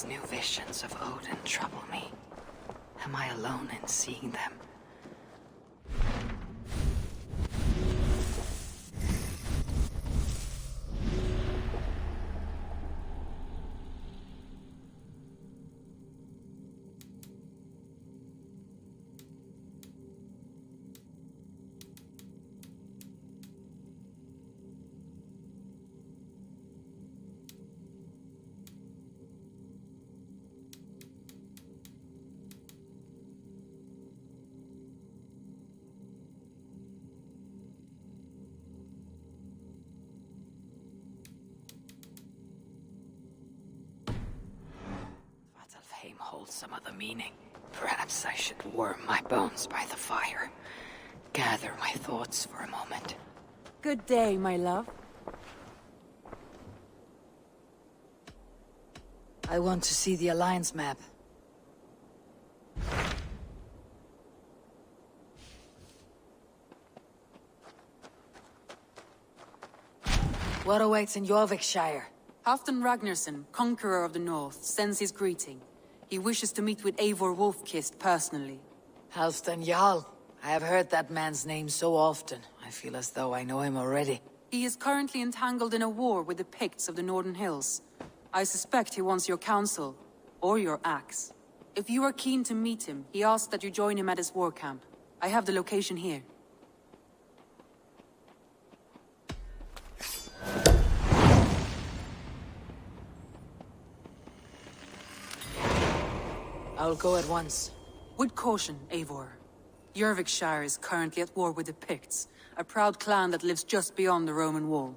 These new visions of Odin trouble me. Am I alone in seeing them? Fame holds some other meaning. Perhaps I should warm my bones by the fire. Gather my thoughts for a moment. Good day, my love. I want to see the Alliance map. What awaits in Jorvikshire? Halfdan Ragnarsson, conqueror of the north, sends his greeting. He wishes to meet with Eivor Wolfkist personally. Halfdan Jarl. I have heard that man's name so often. I feel as though I know him already. He is currently entangled in a war with the Picts of the Northern Hills. I suspect he wants your counsel, or your axe. If you are keen to meet him, he asks that you join him at his war camp. I have the location here. I'll go at once. With caution, Eivor. Jorvikshire is currently at war with the Picts, a proud clan that lives just beyond the Roman wall.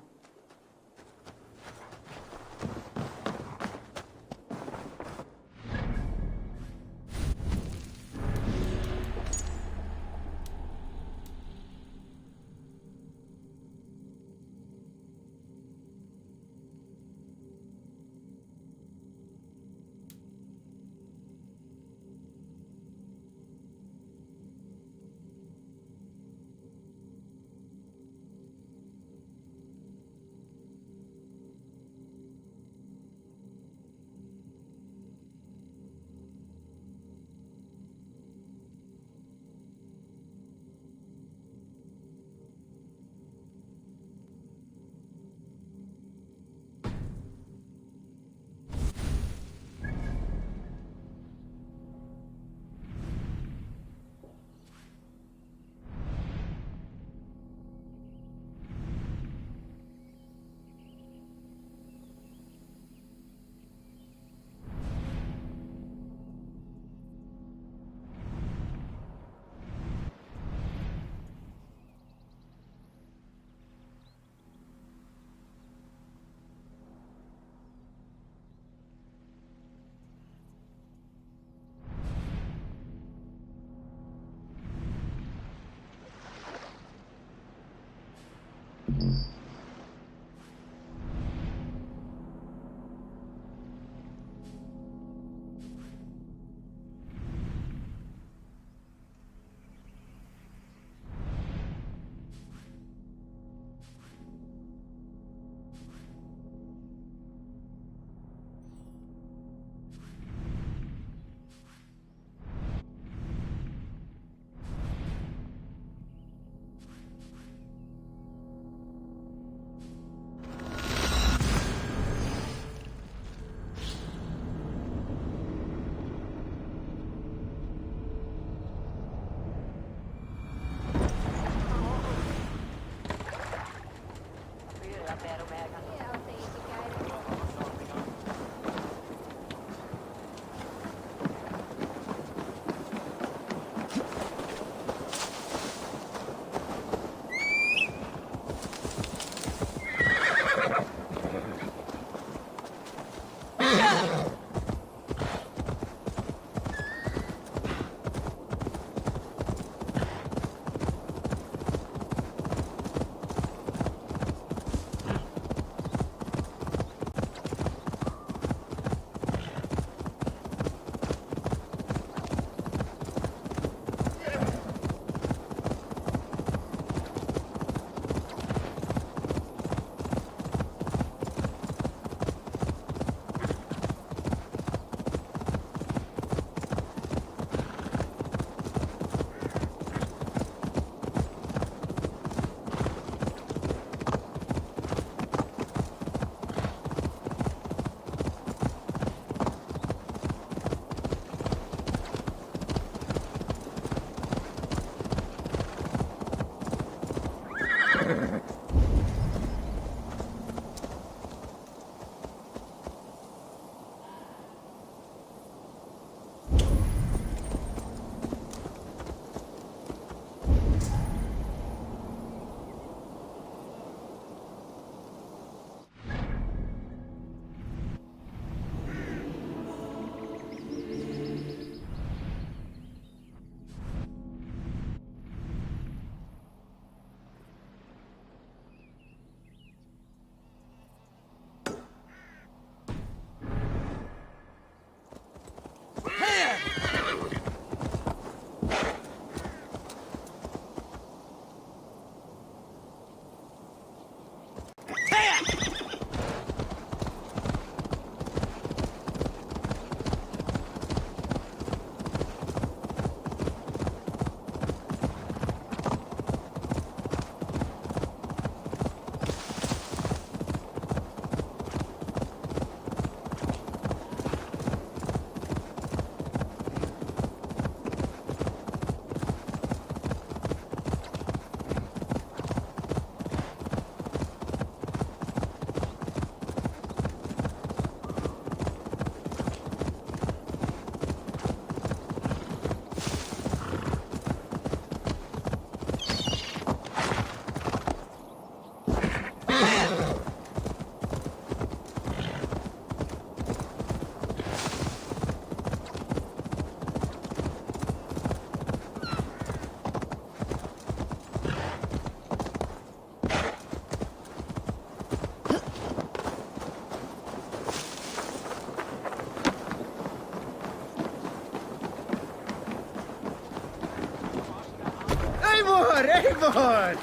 Eivor! Eivor!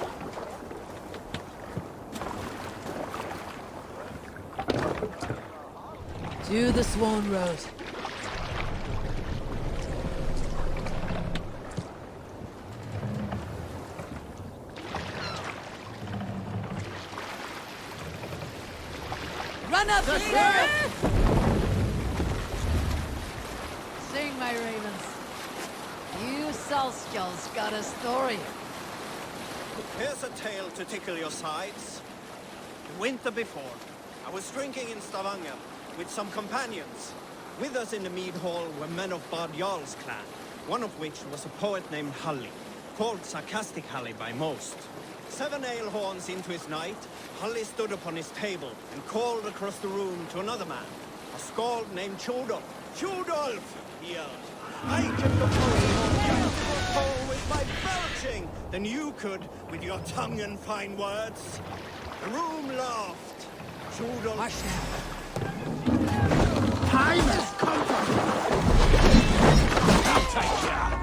To the Swan Road. Run up, leader! Sing, my ravens. You Celestials got a story. Here's a tale to tickle your sides. The winter before, I was drinking in Stavanger with some companions. With us in the mead hall were men of Bard Jarl's clan, one of which was a poet named Halli, called Sarcastic Halli by most. 7 ale horns into his night, Halli stood upon his table and called across the room to another man, a skald named Tjodolf. Tjodolf! He yelled. I can look more coal with my belching than you could with your tongue and fine words. The room laughed. Tjodolf... Hush now. Time has come for me! I'll take ya!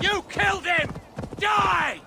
You killed him! Die!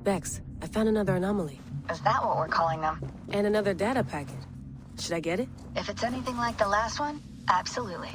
Bex, I found another anomaly. Is that what we're calling them? And another data packet. Should I get it? If it's anything like the last one, absolutely.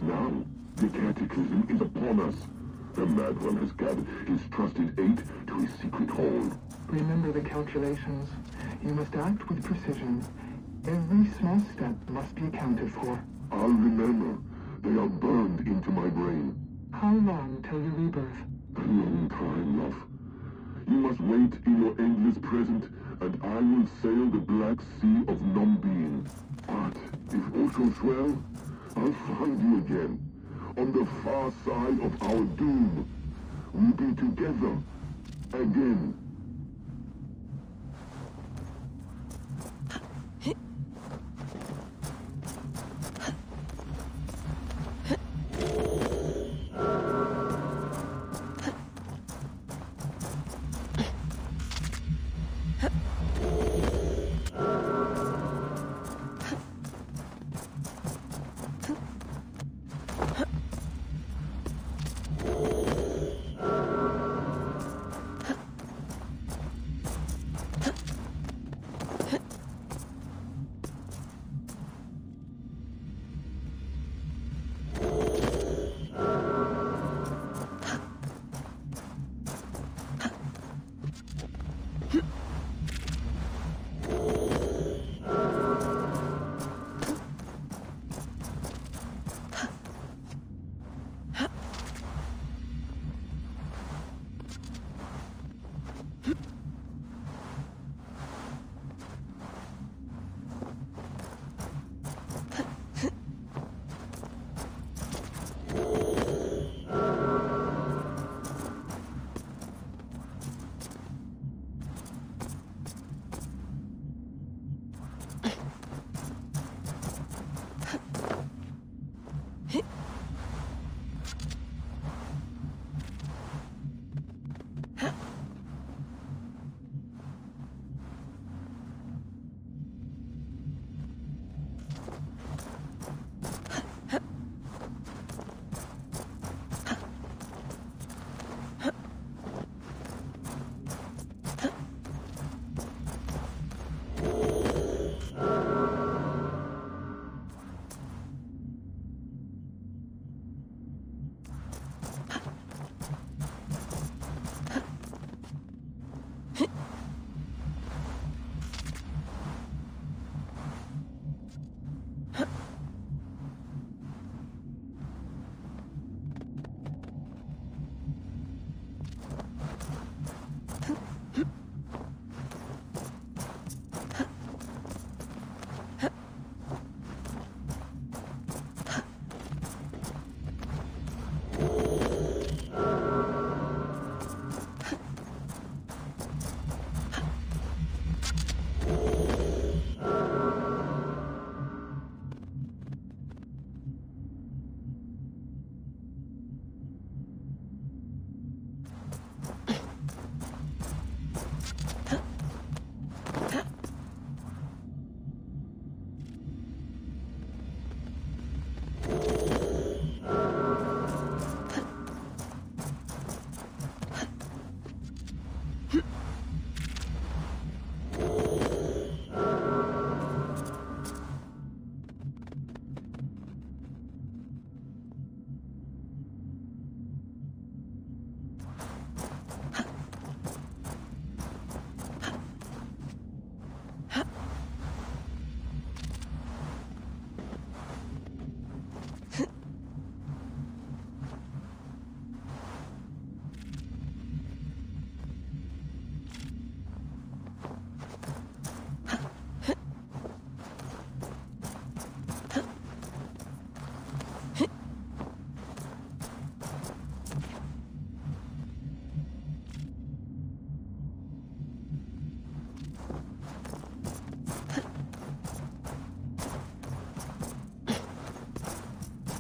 now. The cataclysm is upon us. The Mad One has gathered his trusted eight to his secret hall. Remember the calculations. You must act with precision. Every small step must be accounted for. I'll remember. They are burned into my brain. How long till your rebirth? A long time, love. You must wait in your endless present, and I will sail the black sea of non-being. But if all goes well, I'll find you again. On the far side of our doom. We'll be together. Again.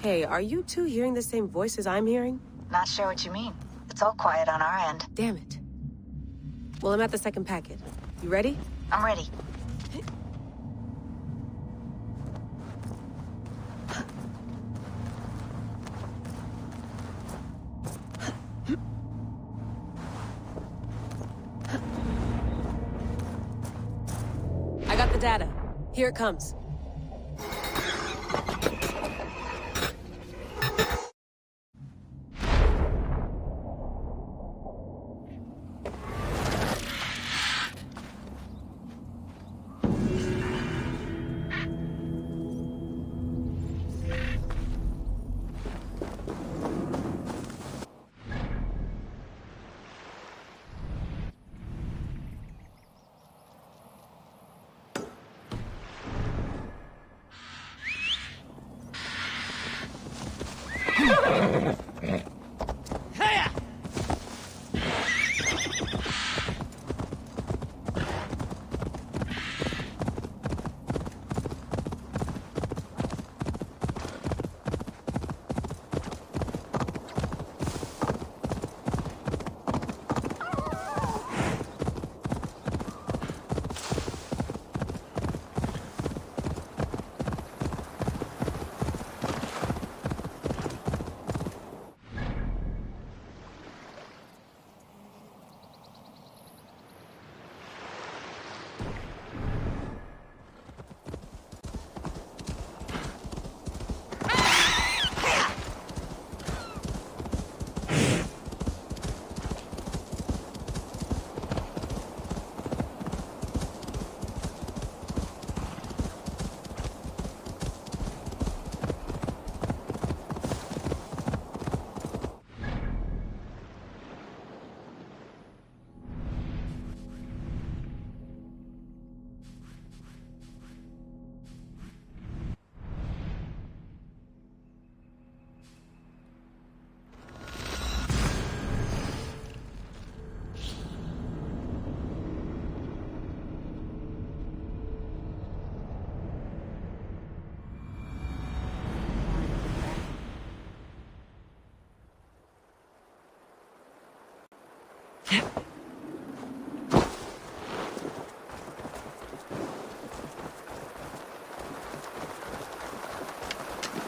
Hey, are you two hearing the same voices I'm hearing? Not sure what you mean. It's all quiet on our end. Damn it. Well, I'm at the second packet. You ready? I'm ready. I got the data. Here it comes.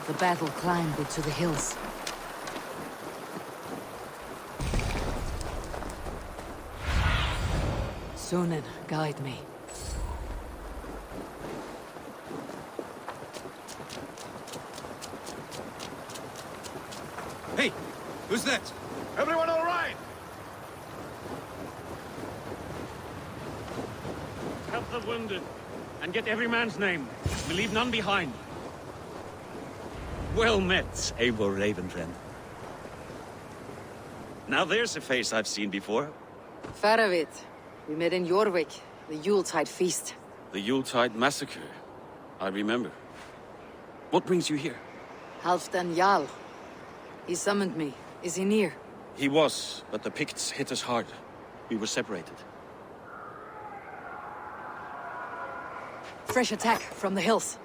The battle climbed into the hills. Sunan, guide me. Hey, who's that? Everyone all right? Help the wounded, and get every man's name. We leave none behind. Well met, Eivor Ravenfriend. Now there's a face I've seen before. Faravit. We met in Jorvik, the Yuletide feast. The Yuletide massacre. I remember. What brings you here? Halfdan Jarl. He summoned me. Is he near? He was, but the Picts hit us hard. We were separated. Fresh attack from the hills.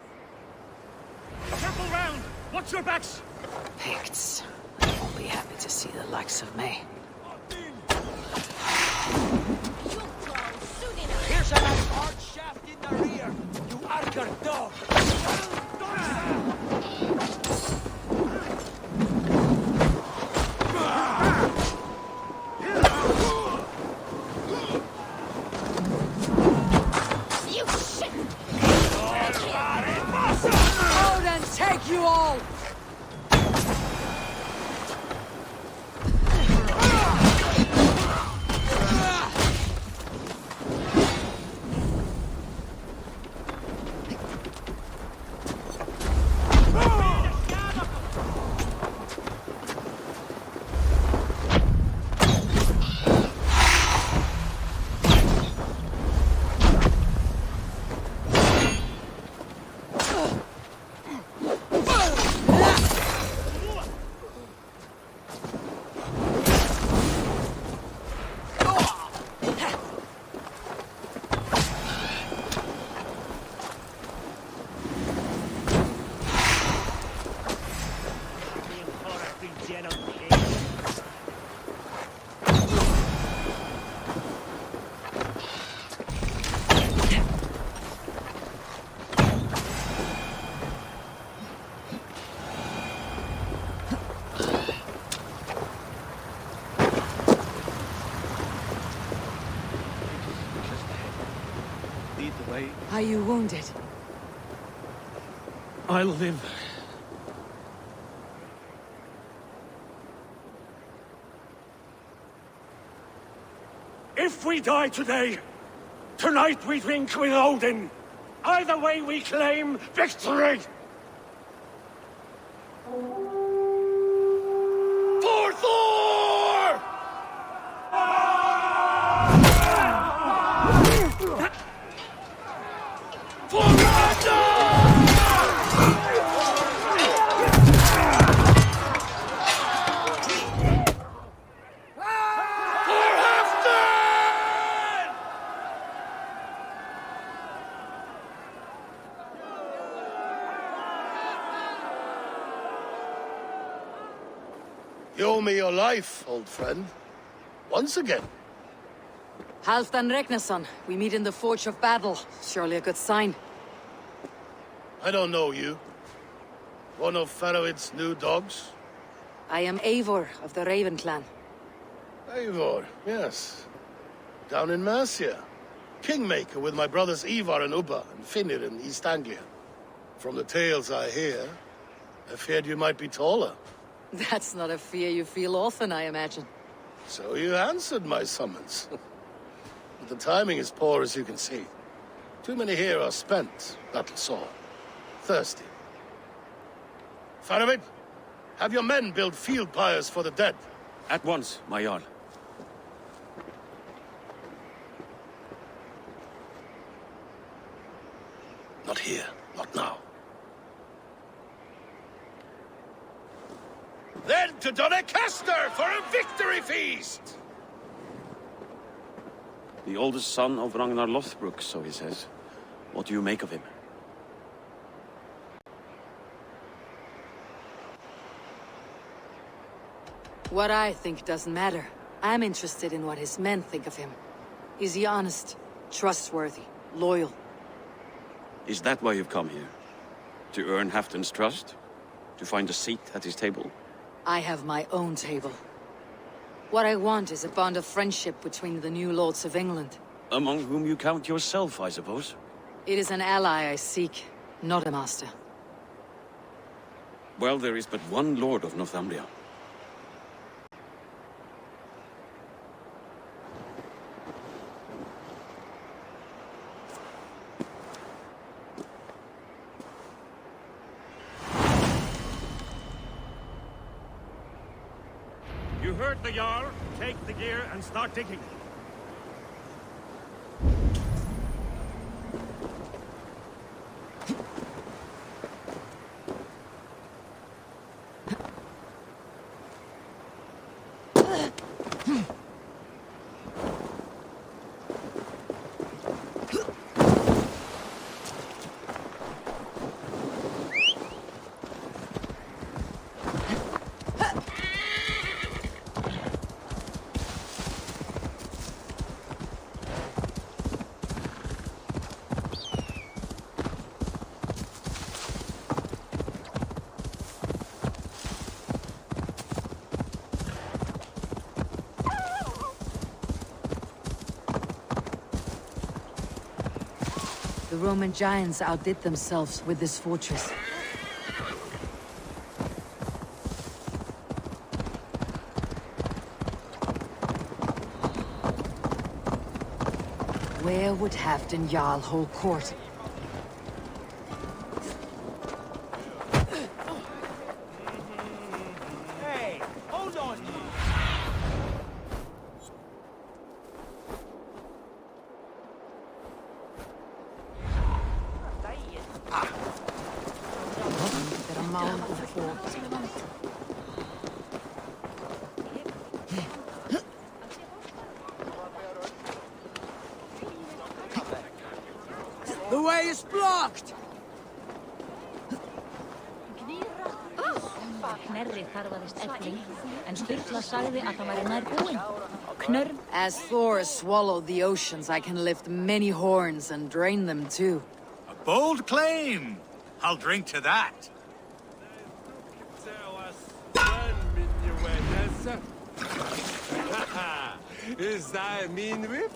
Circle round! Watch your backs! Picts. I won't be happy to see the likes of me. Here's a nice hard shaft in the rear! You Archer dog! You shit! Out and take you all! Are you wounded? I'll live. If we die today, tonight we drink with Odin. Either way we claim victory! For Thor! For Ragnar! For Halfdan! You owe me your life, old friend. Once again. Halfdan Ragnarsson, we meet in the Forge of Battle. Surely a good sign. I don't know you. One of Faroid's new dogs? I am Eivor of the Raven clan. Eivor, yes. Down in Mercia. Kingmaker with my brothers Ivar and Ubba and Finnir in East Anglia. From the tales I hear, I feared you might be taller. That's not a fear you feel often, I imagine. So you answered my summons. But the timing is poor, as you can see. Too many here are spent, battle-sore, thirsty. Faramir, have your men build field pyres for the dead. At once, my Jarl. Not here, not now. Then to Doncaster for a victory feast! The oldest son of Ragnar Lothbrok, so he says. What do you make of him? What I think doesn't matter. I'm interested in what his men think of him. Is he honest, trustworthy, loyal? Is that why you've come here? To earn Halfton's trust? To find a seat at his table? I have my own table. What I want is a bond of friendship between the new lords of England. Among whom you count yourself, I suppose? It is an ally I seek, not a master. Well, there is but one Lord of Northumbria. You heard the Jarl. Take the gear and start digging. The Roman giants outdid themselves with this fortress. Where would Halfdan Jarl hold court? Hey, hold on, you. The way is blocked! As Thor swallowed the oceans, I can lift many horns and drain them too. A bold claim. I'll drink to that. Is that mean whip?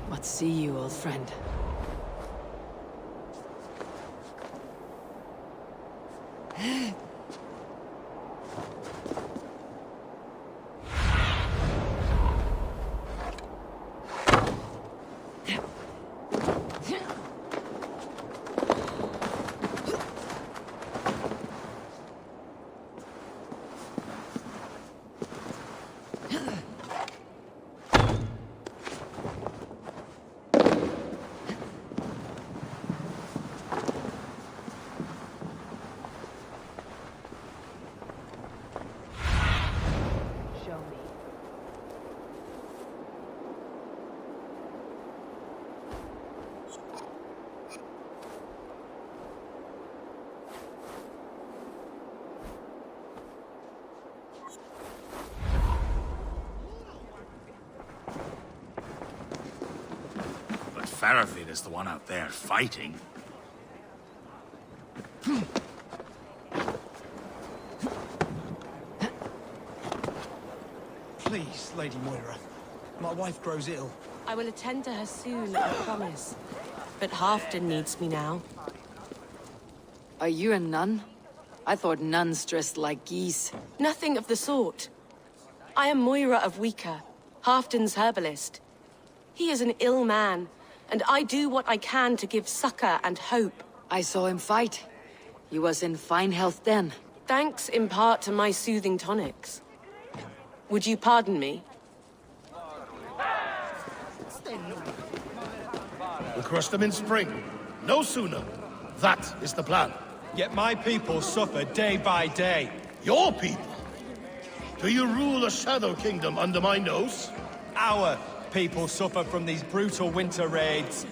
What see you, old friend? Faravid is the one out there fighting. Please, Lady Moira. My wife grows ill. I will attend to her soon, I promise. But Halfdan needs me now. Are you a nun? I thought nuns dressed like geese. Nothing of the sort. I am Moira of Wika, Halfdan's herbalist. He is an ill man, and I do what I can to give succor and hope. I saw him fight. He was in fine health then. Thanks in part to my soothing tonics. Would you pardon me? We'll crush them in spring. No sooner. That is the plan. Yet my people suffer day by day. Your people? Do you rule a shadow kingdom under my nose? Our people suffer from these brutal winter raids.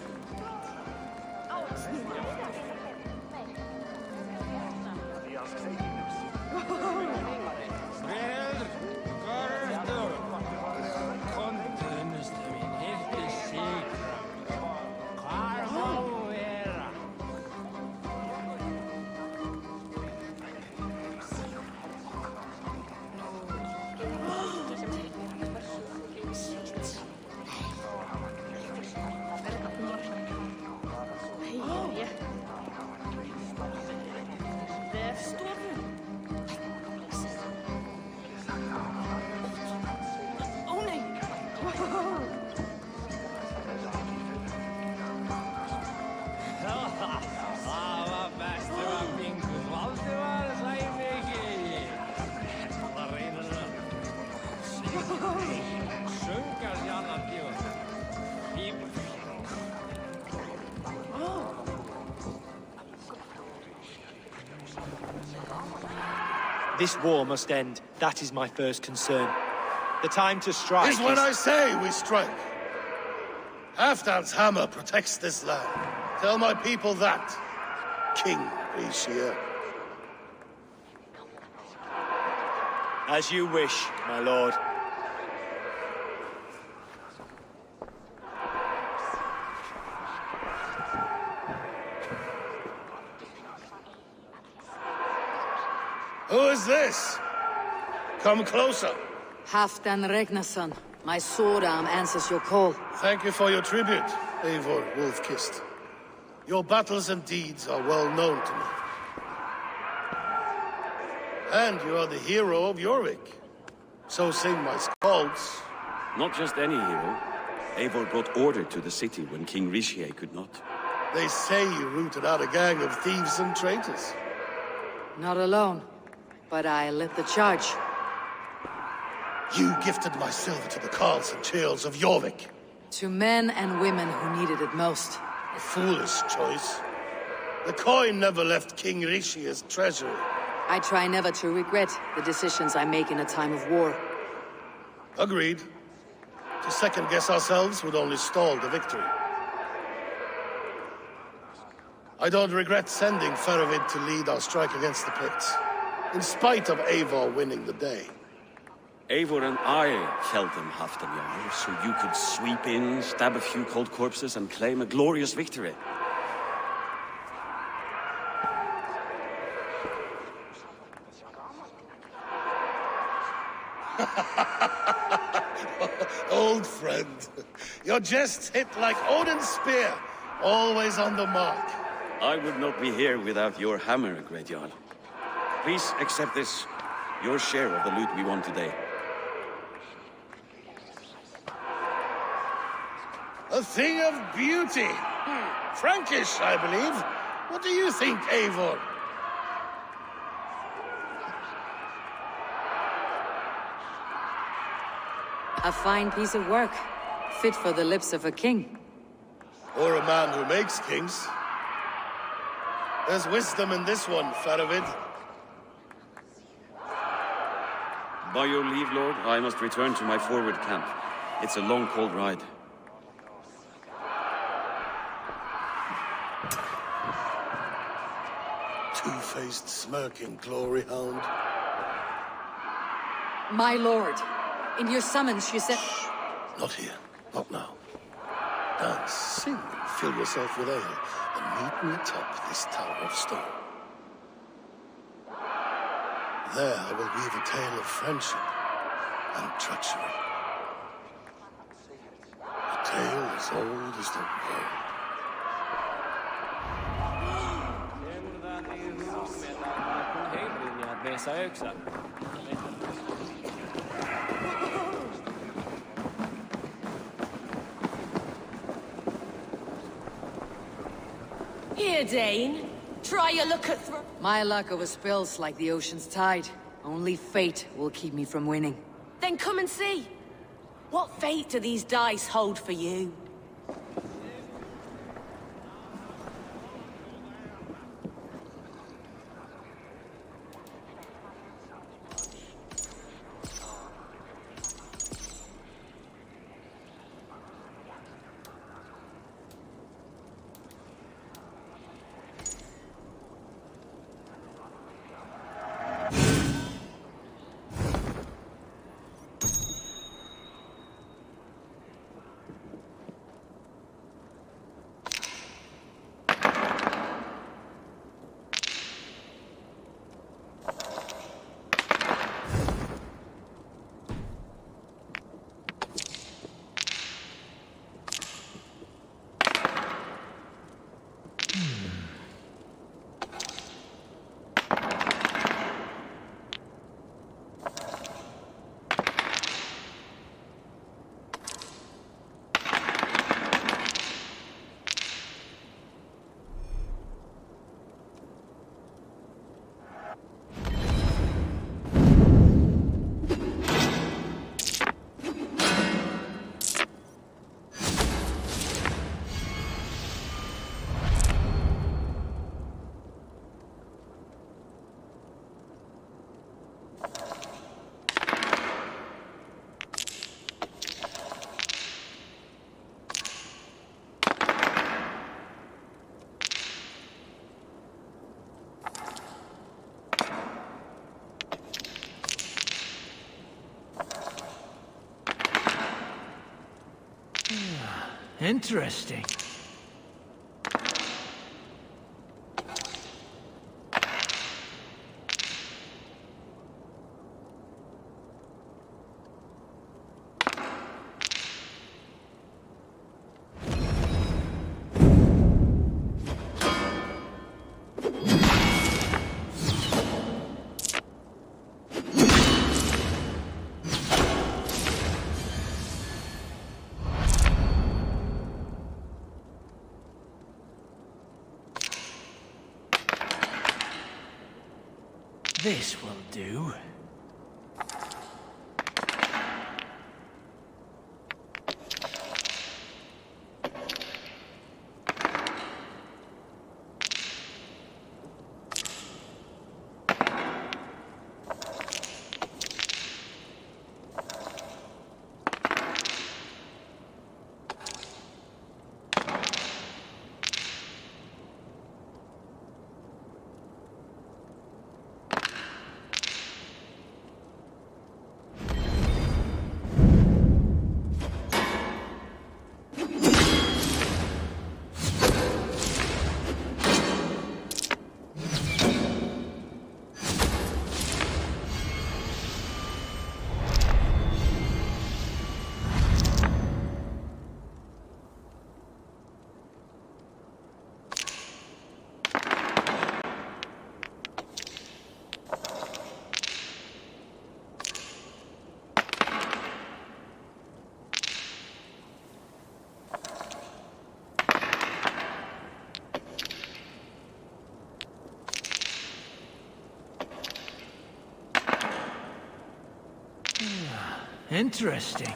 This war must end. That is my first concern. The time to strike is when I say we strike. Halfdan's hammer protects this land. Tell my people that, King Rishia. As you wish, my lord. Who is this? Come closer. Halfdan Regnason. My sword arm answers your call. Thank you for your tribute, Eivor Wolf-Kissed. Your battles and deeds are well known to me. And you are the hero of Jorvik. So sing my skalds. Not just any hero. Eivor brought order to the city when King Rishie could not. They say you rooted out a gang of thieves and traitors. Not alone, but I led the charge. You gifted my silver to the carls and churls of Jorvik. To men and women who needed it most. A foolish choice. The coin never left King Rishia's treasury. I try never to regret the decisions I make in a time of war. Agreed. To second-guess ourselves would only stall the victory. I don't regret sending Faravid to lead our strike against the Picts, in spite of Eivor winning the day. Eivor and I held them, Halfdan Jarl, so you could sweep in, stab a few cold corpses, and claim a glorious victory. Old friend. Your jests hit like Odin's spear, always on the mark. I would not be here without your hammer, Great Jarl. Please accept this, your share of the loot we won today. A thing of beauty. Frankish, I believe. What do you think, Eivor? A fine piece of work. Fit for the lips of a king. Or a man who makes kings. There's wisdom in this one, Faravid. By your leave, Lord, I must return to my forward camp. It's a long, cold ride. Two-faced, smirking glory hound. My lord, in your summons you said... Not here. Not now. Dance, sing, and fill yourself with ale, and meet me atop this tower of stone. There I will weave a tale of friendship and treachery. A tale as old as the world. Here, Dane. Try your luck at My luck over spills like the ocean's tide. Only fate will keep me from winning. Then come and see. What fate do these dice hold for you? Interesting. This will do. Interesting.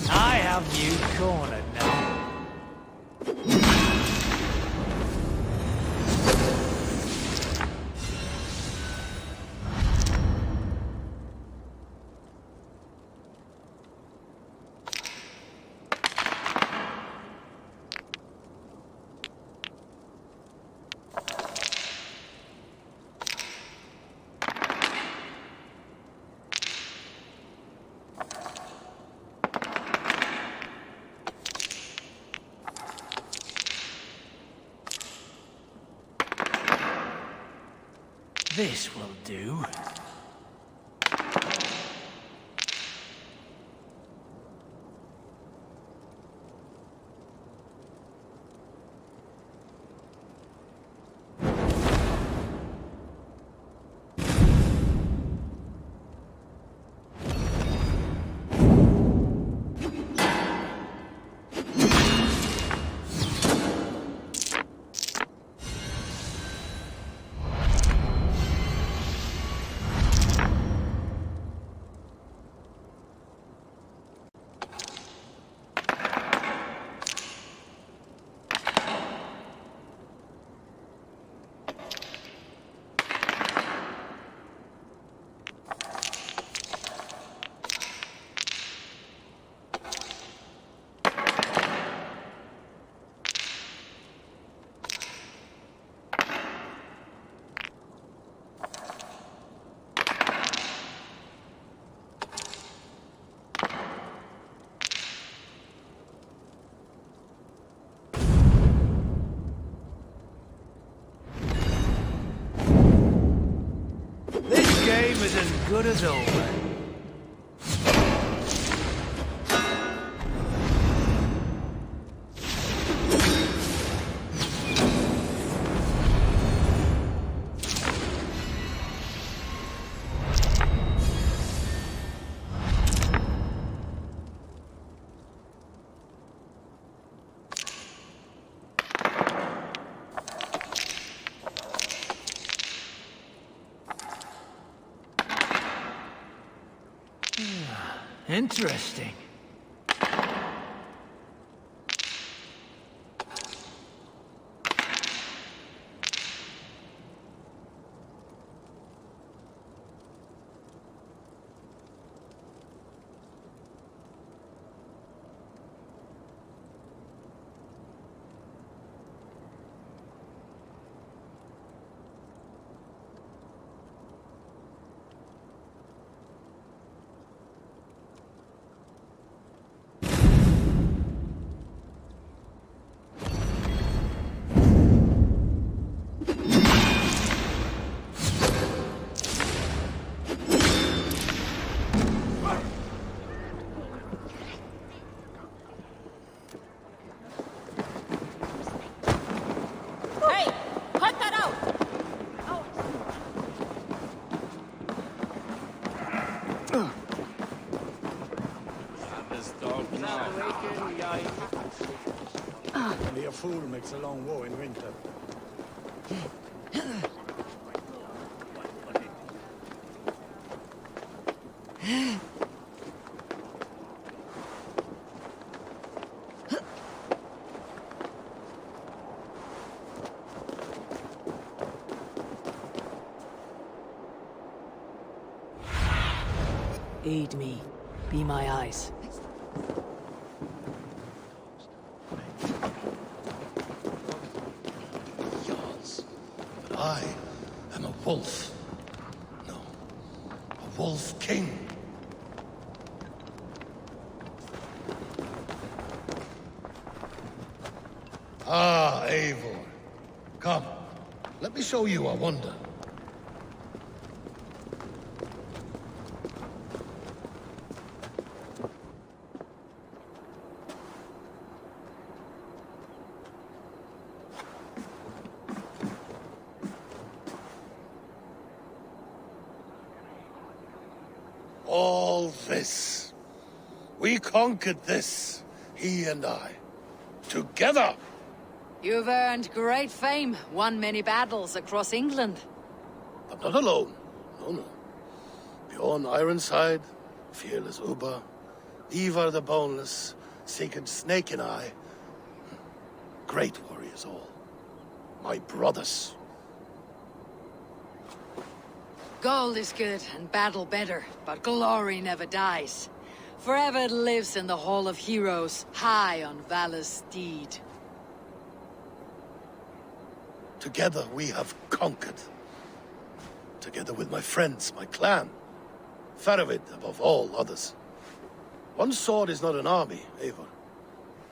I have you cornered now. This will do. This game is as good as over. Interesting. Only a fool makes a long war in winter. Aid me. Be my eyes. Yards. But I am a wolf. No, a wolf king. Ah, Eivor. Come, let me show you a wonder. All this. We conquered this, he and I. Together! You've earned great fame, won many battles across England. But not alone. No, no. Bjorn Ironside, fearless Ubba, Ivar the Boneless, Sigurd Snake and I. Great warriors all. My brothers. Gold is good and battle better, but glory never dies. Forever it lives in the Hall of Heroes, high on valor's steed. Together we have conquered. Together with my friends, my clan. Faravid above all others. One sword is not an army, Eivor.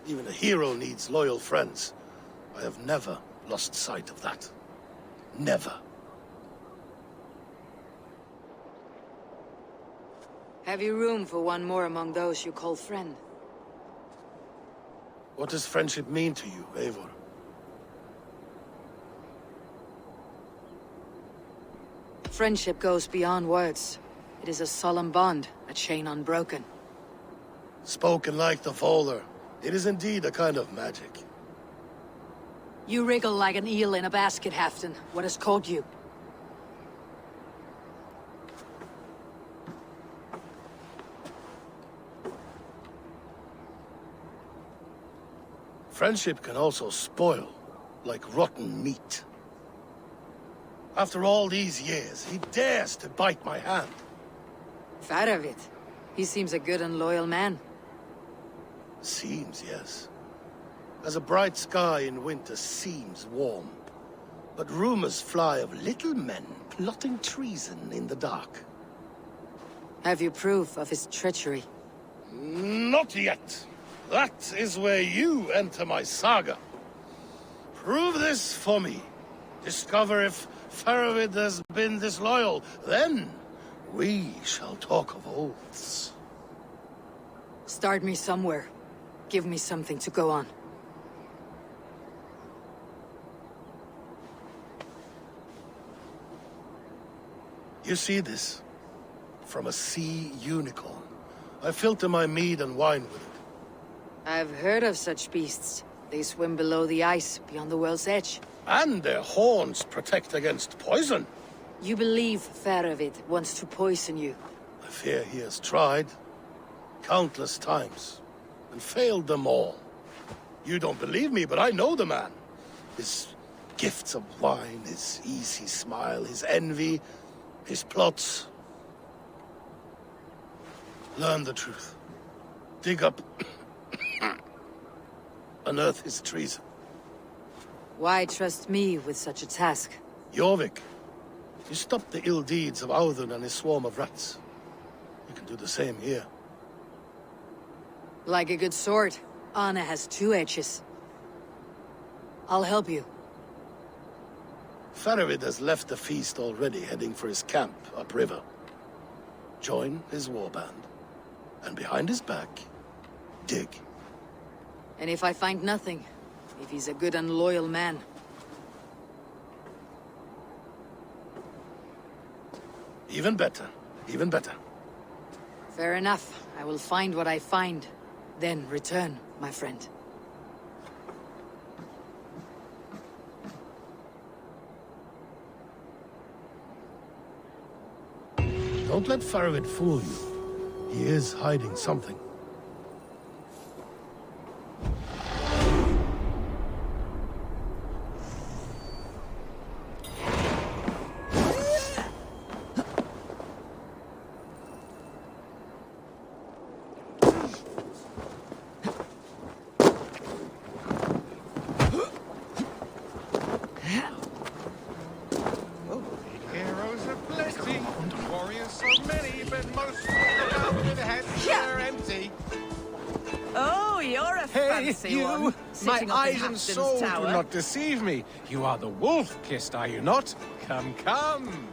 Even a hero needs loyal friends. I have never lost sight of that. Never. Have you room for one more among those you call friend? What does friendship mean to you, Eivor? Friendship goes beyond words. It is a solemn bond, a chain unbroken. Spoken like the Volar, it is indeed a kind of magic. You wriggle like an eel in a basket, Halfdan. What has caught you? Friendship can also spoil, like rotten meat. After all these years, he dares to bite my hand. Faravid. He seems a good and loyal man. Seems, yes. As a bright sky in winter seems warm. But rumors fly of little men plotting treason in the dark. Have you proof of his treachery? Not yet. That is where you enter my saga. Prove this for me. Discover if Faravid has been disloyal. Then we shall talk of oaths. Start me somewhere. Give me something to go on. You see this? From a sea unicorn. I filter my mead and wine with it. I've heard of such beasts. They swim below the ice, beyond the world's edge. And their horns protect against poison. You believe Faravid wants to poison you? I fear he has tried. Countless times. And failed them all. You don't believe me, but I know the man. His gifts of wine, his easy smile, his envy, his plots. Learn the truth. Dig up... unearth his treason. Why trust me with such a task? Jorvik, you stopped the ill deeds of Audun and his swarm of rats. You can do the same here. Like a good sword, honor has two edges. I'll help you. Faravid has left the feast already, heading for his camp upriver. Join his warband, and behind his back, dig. And if I find nothing, if he's a good and loyal man? Even better, even better. Fair enough. I will find what I find, then return, my friend. Don't let Faravid fool you. He is hiding something. Heroes are plenty, warriors so many, but most walk about with heads that are empty. Oh, you're a fancy one. My Sitting up in eyes and Hafton's soul tower. do not deceive me. You are the wolf-kissed, are you not? Come, come.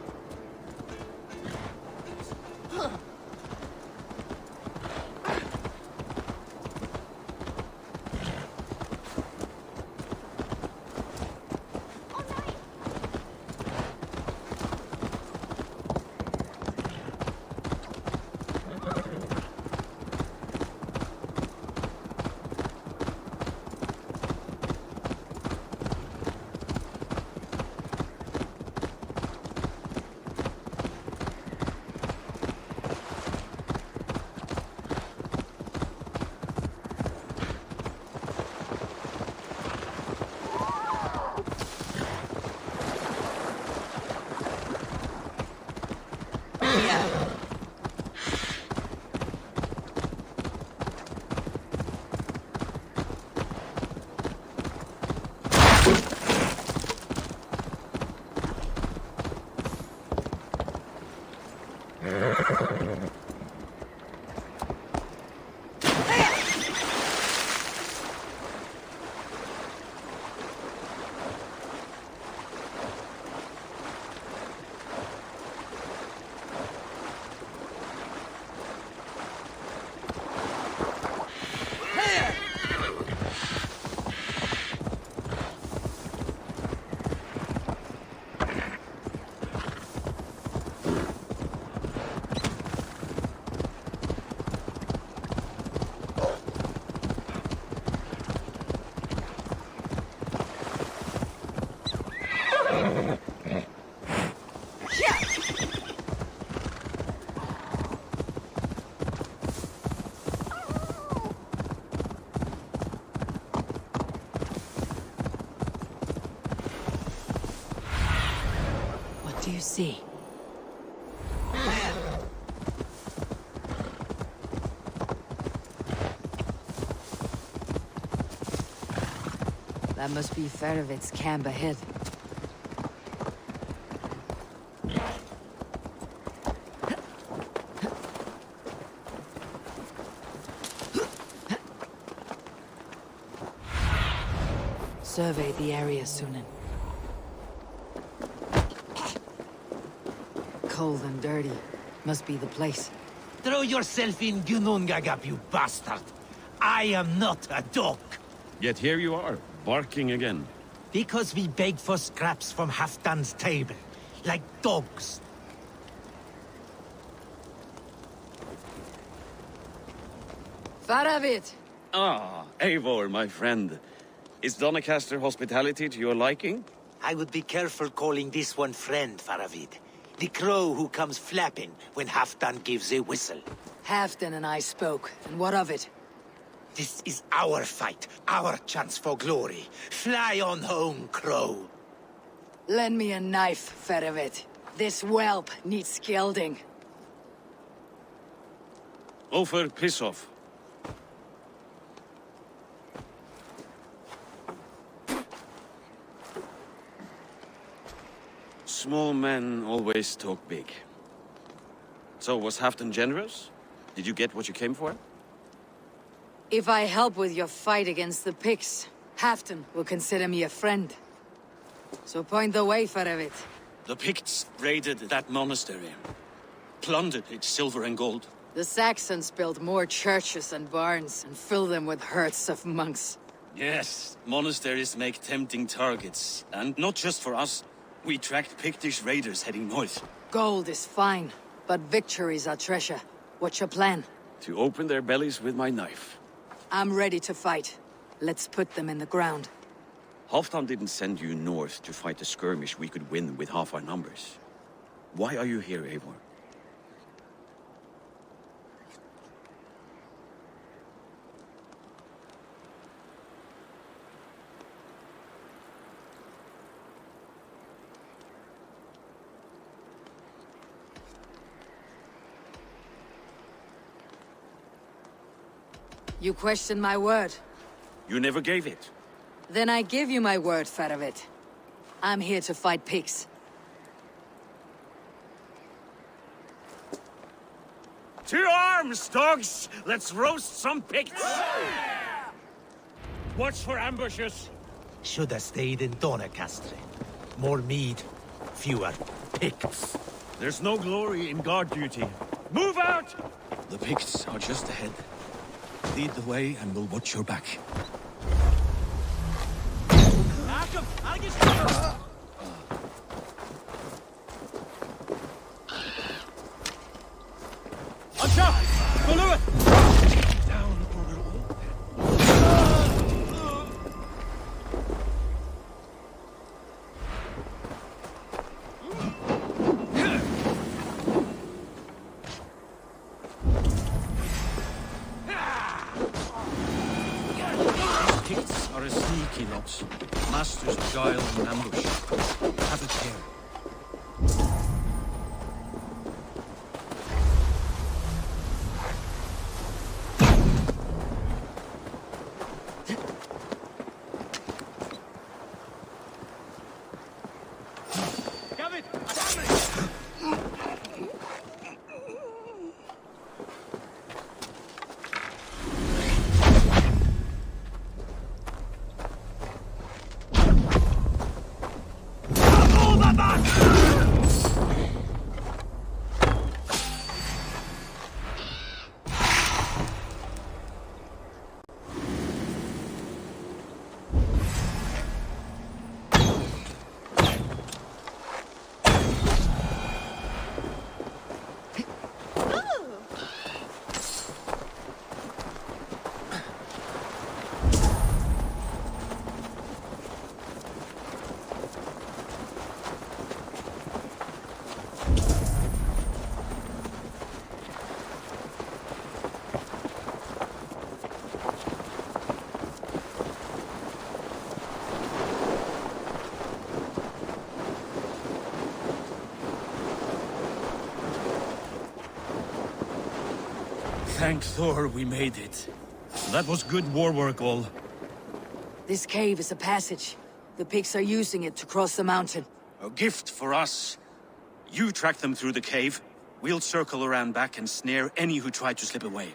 What do you see? That must be Faravid's camp ahead. Survey the area, Sunan. Cold and dirty. Must be the place. Throw yourself in Gunungagap, you bastard! I am not a dog! Yet here you are, barking again. Because we beg for scraps from Halfdan's table, like dogs. Faravid! Ah, Eivor, my friend. Is Doncaster hospitality to your liking? I would be careful calling this one friend, Faravid. The crow who comes flapping when Halfdan gives a whistle. Halfdan and I spoke, and what of it? This is our fight, our chance for glory. Fly on home, crow. Lend me a knife, Faravid. This whelp needs scalding. Over, piss off. Small men always talk big. So, was Halfdan generous? Did you get what you came for? If I help with your fight against the Picts, Halfdan will consider me a friend. So point the way, Faravid. The Picts raided that monastery. Plundered its silver and gold. The Saxons built more churches and barns, and filled them with herds of monks. Yes, monasteries make tempting targets. And not just for us. We tracked Pictish raiders heading north. Gold is fine, but victories are treasure. What's your plan? To open their bellies with my knife. I'm ready to fight. Let's put them in the ground. Halfdan didn't send you north to fight a skirmish we could win with half our numbers. Why are you here, Eivor? You question my word. You never gave it. Then I give you my word, Faravid. I'm here to fight pigs. To arms, dogs! Let's roast some pigs! Watch for ambushes. Should have stayed in Doncaster. More mead, fewer Picts. There's no glory in guard duty. Move out! The Picts are just ahead. Lead the way and we'll watch your back. Picts are a sneaky lot. Masters of guile and ambush. Have a care. Thank Thor we made it. That was good war work, all. This cave is a passage. The pigs are using it to cross the mountain. A gift for us. You track them through the cave. We'll circle around back and snare any who try to slip away.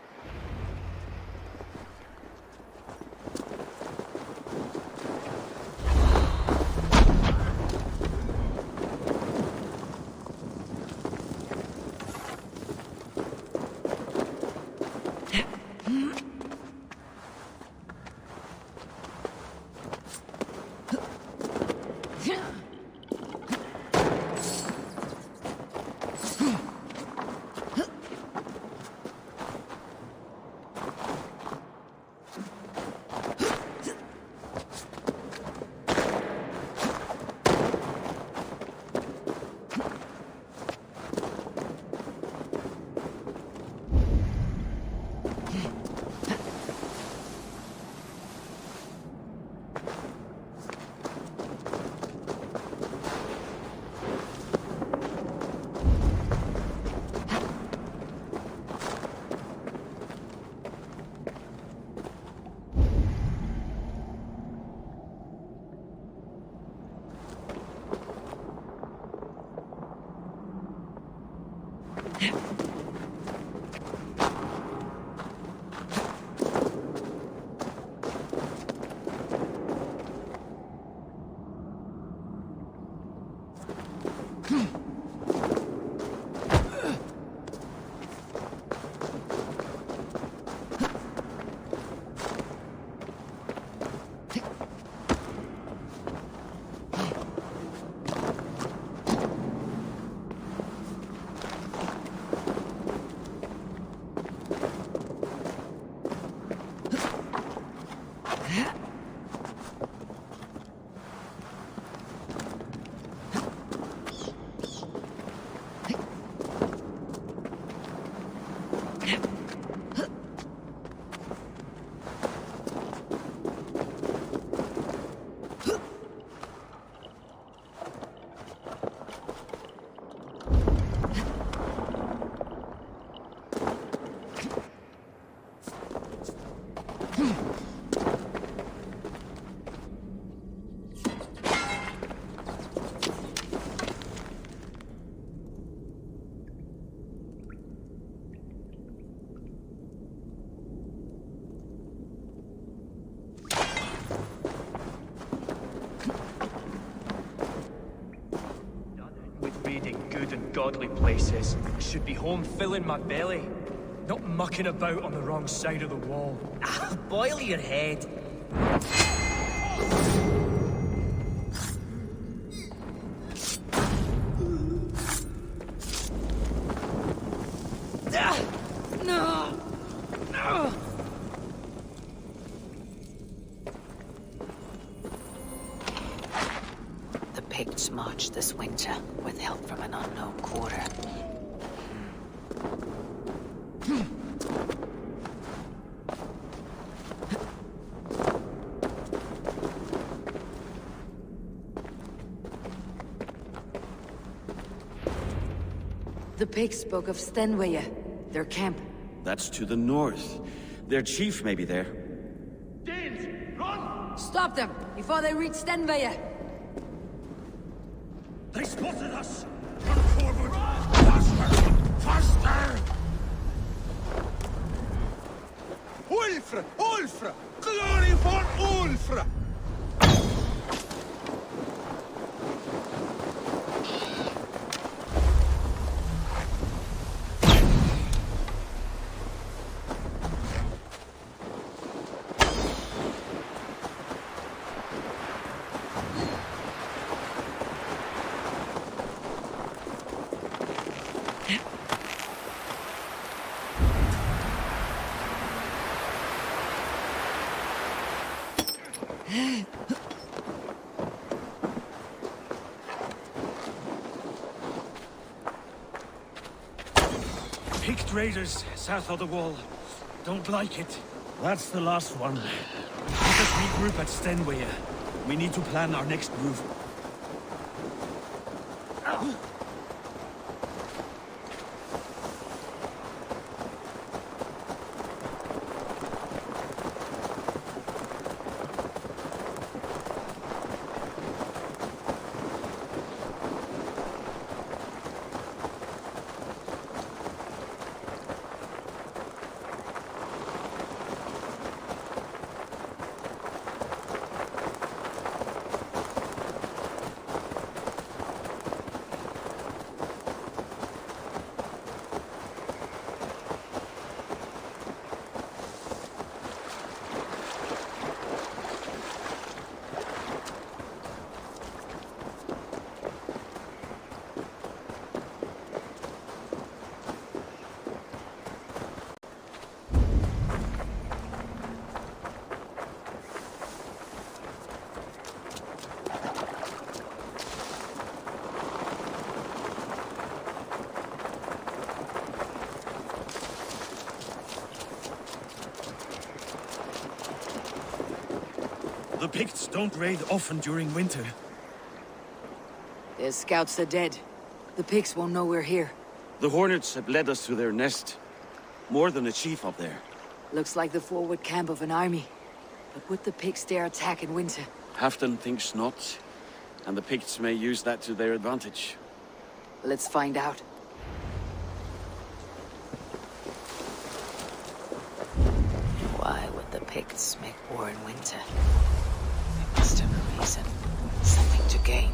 and godly places. I should be home filling my belly, not mucking about on the wrong side of the wall. Boil your head. No! No! The Picts marched this winter with help from an unknown quarter. The Picts spoke of Stenwaya, their camp. That's to the north. Their chief may be there. Danes, run! Stop them before they reach Stenwaya! They spotted us! Run forward! Faster! Faster! Ulfra! Ulfra! Glory for Ulfra! Picked raiders south of the wall. Don't like it. That's the last one. Let us regroup at Stenwaya. We need to plan our next move. The Picts don't raid often during winter. Their scouts are dead. The Picts won't know we're here. The Hornets have led us to their nest. More than a chief up there. Looks like the forward camp of an army. But would the Picts dare attack in winter? Halfdan thinks not. And the Picts may use that to their advantage. Let's find out. Why would the Picts make war in winter? They must have a reason. Something to gain.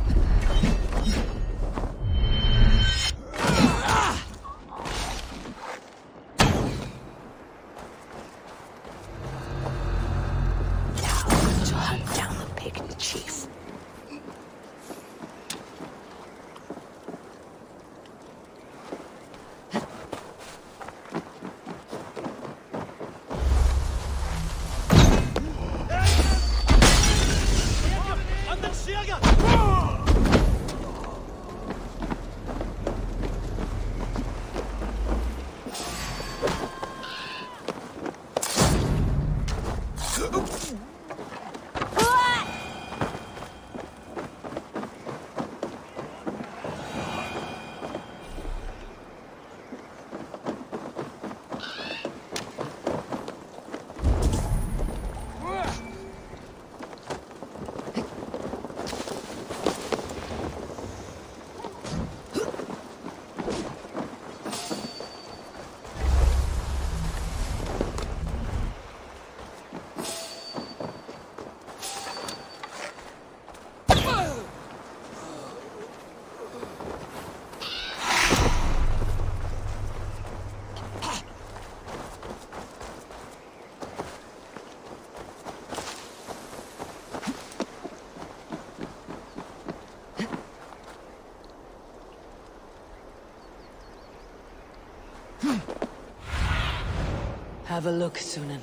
Now to hunt down the Pict chief. have a look, Sunan.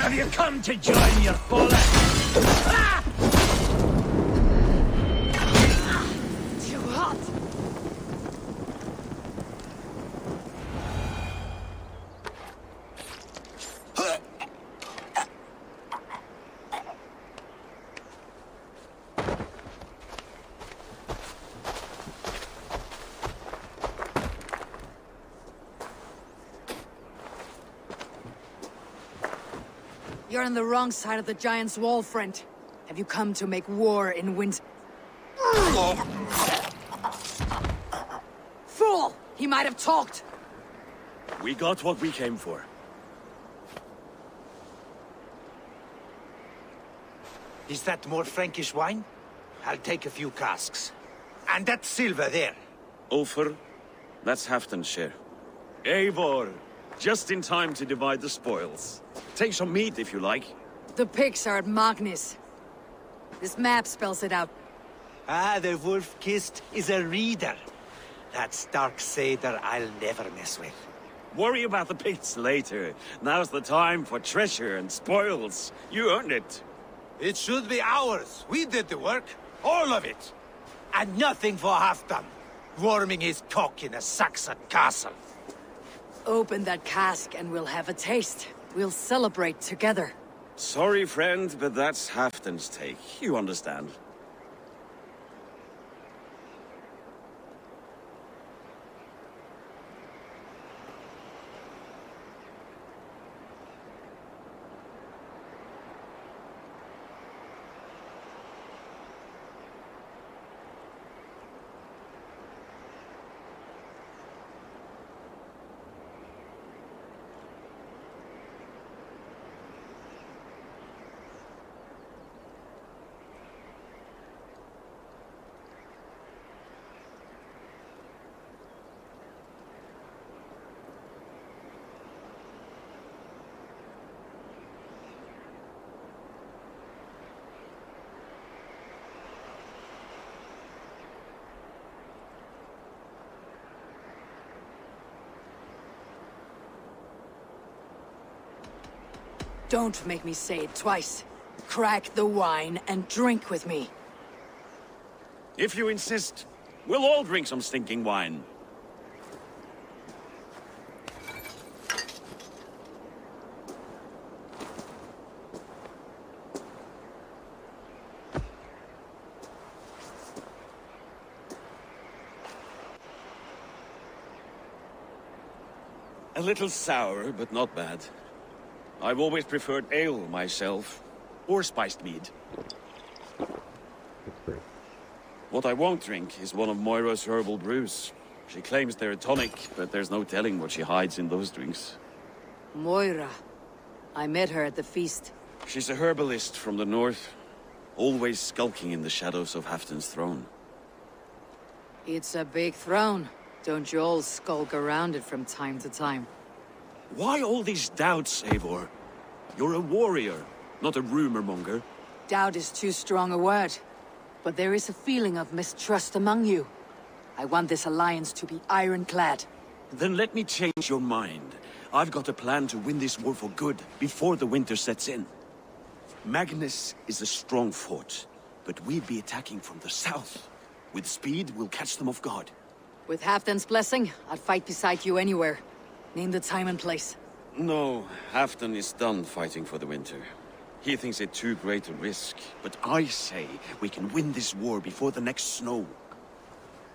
Have you come to join your fallen? Ah! Too hot! You're on the wrong side of the Giant's wall, friend. Have you come to make war in winter? Fool! He might have talked! We got what we came for. Is that more Frankish wine? I'll take a few casks. And that silver there. Ulfr, that's Halfdan's share. Eivor, just in time to divide the spoils. Take some meat if you like. The pigs are at Magnus. This map spells it out. Ah, the wolf-kissed is a reader. That stark satyr I'll never mess with. Worry about the pits later. Now's the time for treasure and spoils. You earned it. It should be ours. We did the work. All of it. And nothing for Halfdan, warming his cock in a Saxon castle. Open that cask and we'll have a taste. We'll celebrate together. Sorry, friend, but that's Halfdan's take. You understand. Don't make me say it twice. Crack the wine and drink with me. If you insist, we'll all drink some stinking wine. A little sour, but not bad. I've always preferred ale myself, or spiced mead. What I won't drink is one of Moira's herbal brews. She claims they're a tonic, but there's no telling what she hides in those drinks. Moira. I met her at the feast. She's a herbalist from the north, always skulking in the shadows of Halfdan's throne. It's a big throne. Don't you all skulk around it from time to time? Why all these doubts, Eivor? You're a warrior, not a rumor monger. Doubt is too strong a word. But there is a feeling of mistrust among you. I want this alliance to be ironclad. Then let me change your mind. I've got a plan to win this war for good, before the winter sets in. Magnus is a strong fort, but we'd be attacking from the south. With speed, we'll catch them off guard. With Halfdan's blessing, I'd fight beside you anywhere. Name the time and place. No, Halfdan is done fighting for the winter. He thinks it too great a risk, but I say we can win this war before the next snow.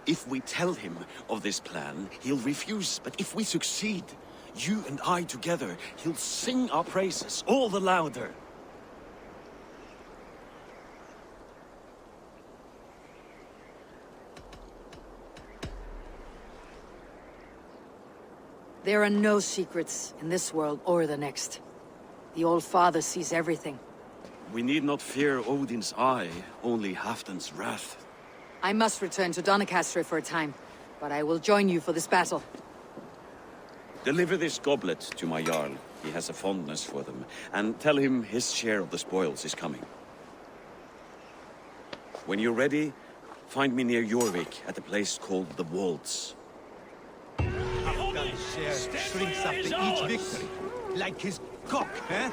If we tell him of this plan, he'll refuse, but if we succeed, you and I together, he'll sing our praises all the louder. There are no secrets in this world or the next. The Old Father sees everything. We need not fear Odin's eye, only Halfdan's wrath. I must return to Doncaster for a time, but I will join you for this battle. Deliver this goblet to my Jarl. He has a fondness for them. And tell him his share of the spoils is coming. When you're ready, find me near Jorvik at a place called the Wolds. Halfdan's share shrinks after each victory. Like his cock, eh?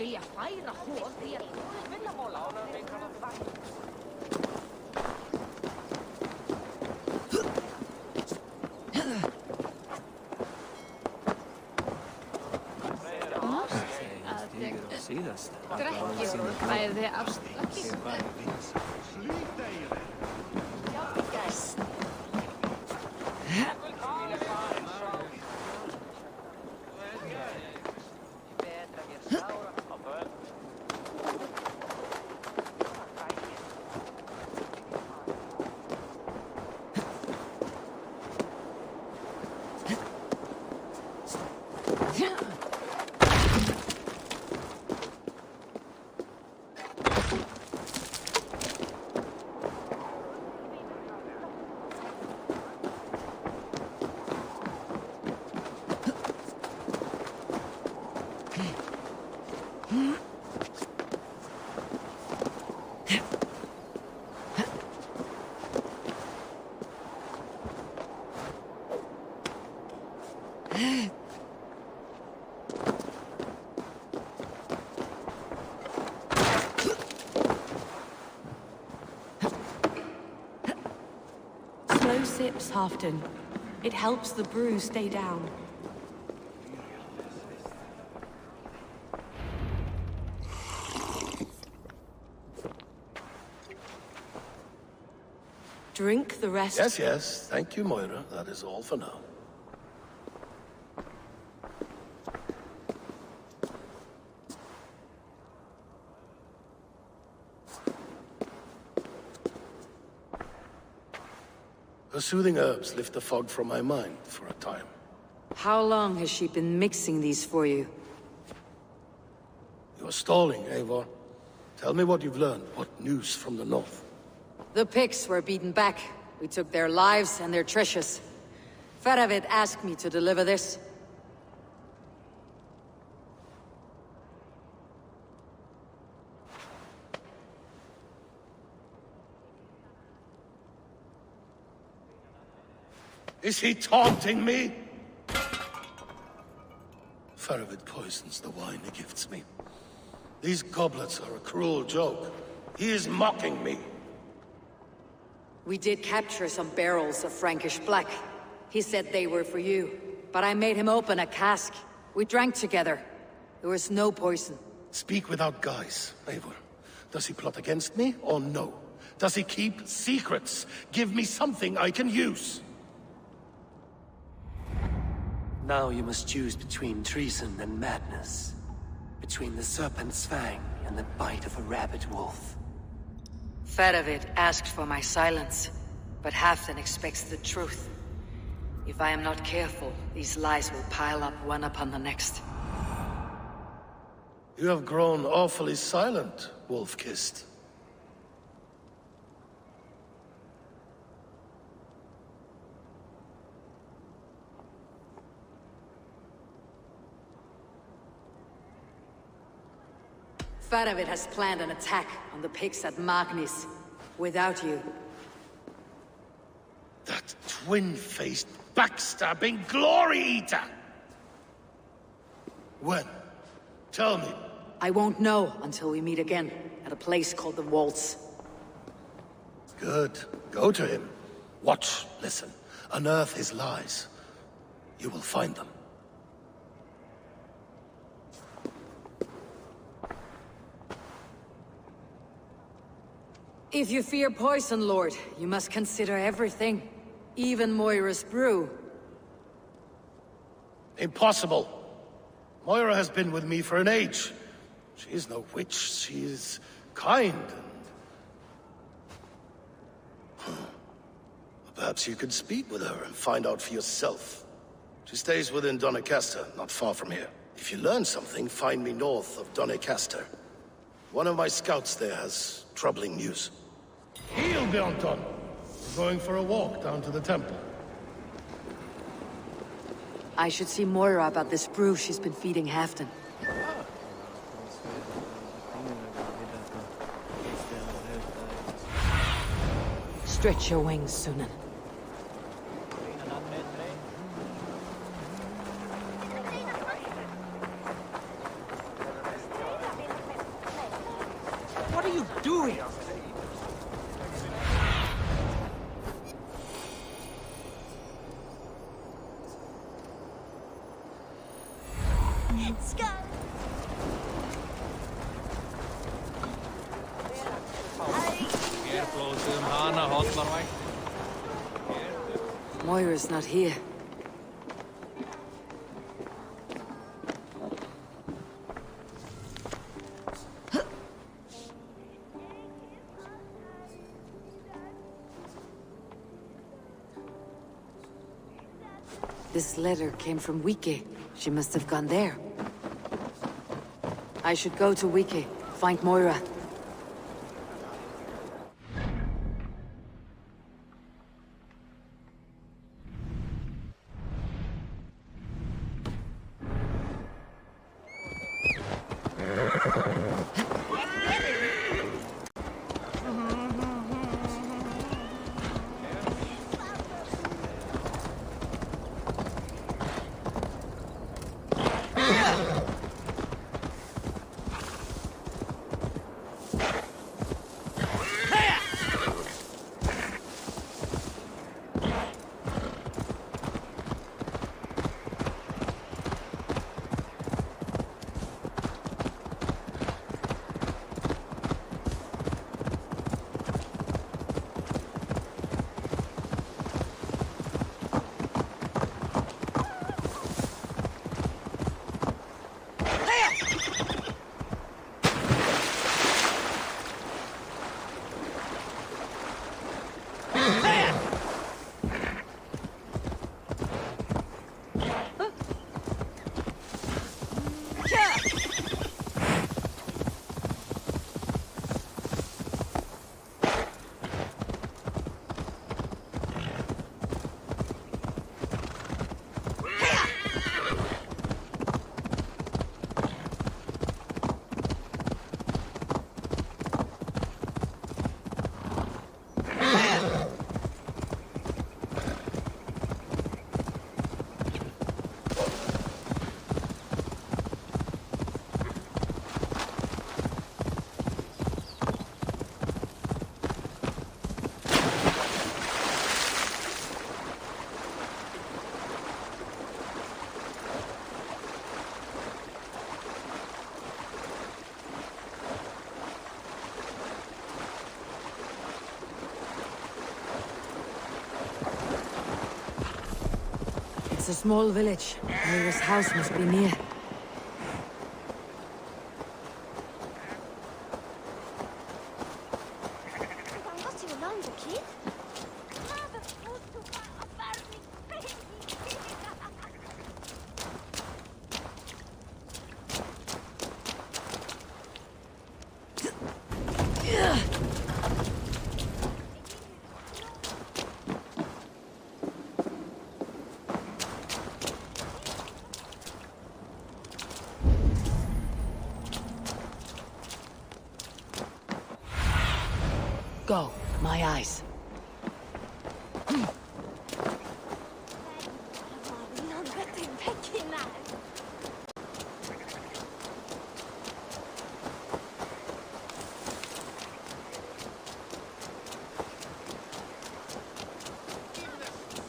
Vilja færa hóð þér. síðast. Drekkir bæði afslátt. Slow sips, Halfdan. It helps the brew stay down. Drink the rest. Yes, yes. Thank you, Moira. That is all for now. Her soothing herbs lift the fog from my mind for a time. How long has she been mixing these for you? You're stalling, Eivor. Tell me what you've learned. What news from the north? The Picts were beaten back. We took their lives and their treasures. Faravid asked me to deliver this. Is he taunting me? Faravid poisons the wine he gifts me. These goblets are a cruel joke. He is mocking me. We did capture some barrels of Frankish black. He said they were for you, but I made him open a cask. We drank together. There was no poison. Speak without guise, Eivor. Does he plot against me or no? Does he keep secrets? Give me something I can use. Now you must choose between treason and madness. Between the serpent's fang and the bite of a rabid wolf. Faravid asked for my silence, but Halfdan expects the truth. If I am not careful, these lies will pile up one upon the next. You have grown awfully silent, wolf-kissed. Faravid has planned an attack on the Picts at Magnis. Without you. That twin-faced, backstabbing glory-eater! When? Tell me. I won't know until we meet again, at a place called the Waltz. Good. Go to him. Watch, listen. Unearth his lies. You will find them. If you fear poison, Lord, you must consider everything. Even Moira's brew. Impossible. Moira has been with me for an age. She is no witch. She is kind and... Perhaps you could speak with her and find out for yourself. She stays within Doncaster, not far from here. If you learn something, find me north of Doncaster. One of my scouts there has troubling news. Heal, Bjornton! We're going for a walk down to the temple. I should see Moira about this brew she's been feeding Halfdan. Stretch your wings, Sunan. What are you doing? Moira's not here. This letter came from Wiki. She must have gone there. I should go to Wiki, find Moira. It's a small village. Moira's house must be near. Go, my eyes.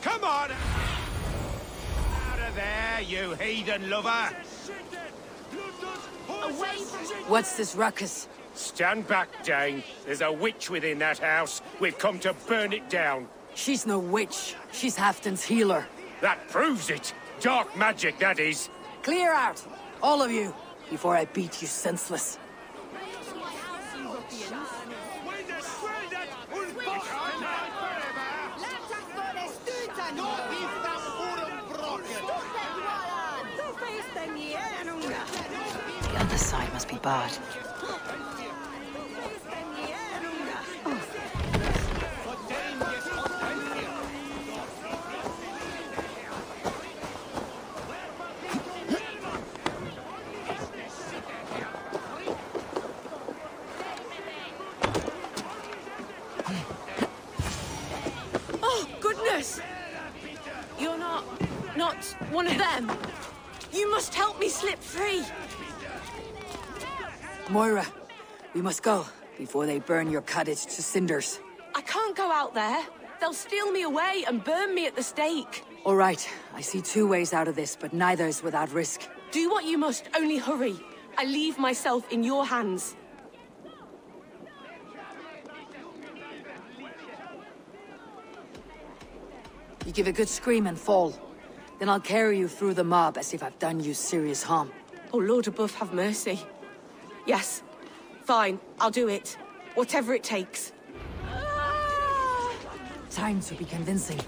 Come on! Out of there, you heathen lover! What's this ruckus? Stand back, Dane. There's a witch within that house. We've come to burn it down. She's no witch. She's Halfton's healer. That proves it. Dark magic, that is. Clear out, all of you, before I beat you senseless. The other side must be barred. You're not one of them. You must help me slip free. Moira, we must go before they burn your cottage to cinders. I can't go out there. They'll steal me away and burn me at the stake. All right, I see two ways out of this, but neither is without risk. Do what you must, only hurry. I leave myself in your hands. You give a good scream and fall. Then I'll carry you through the mob as if I've done you serious harm. Oh, Lord above, have mercy. Yes. Fine, I'll do it. Whatever it takes. Time to be convincing.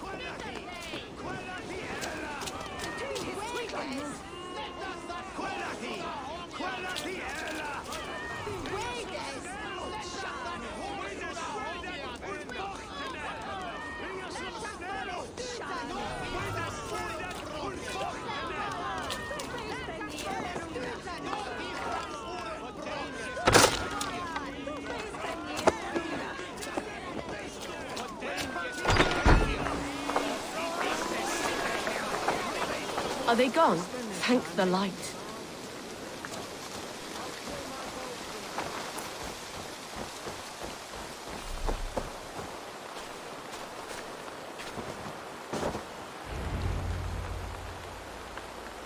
Are they gone? Thank the light.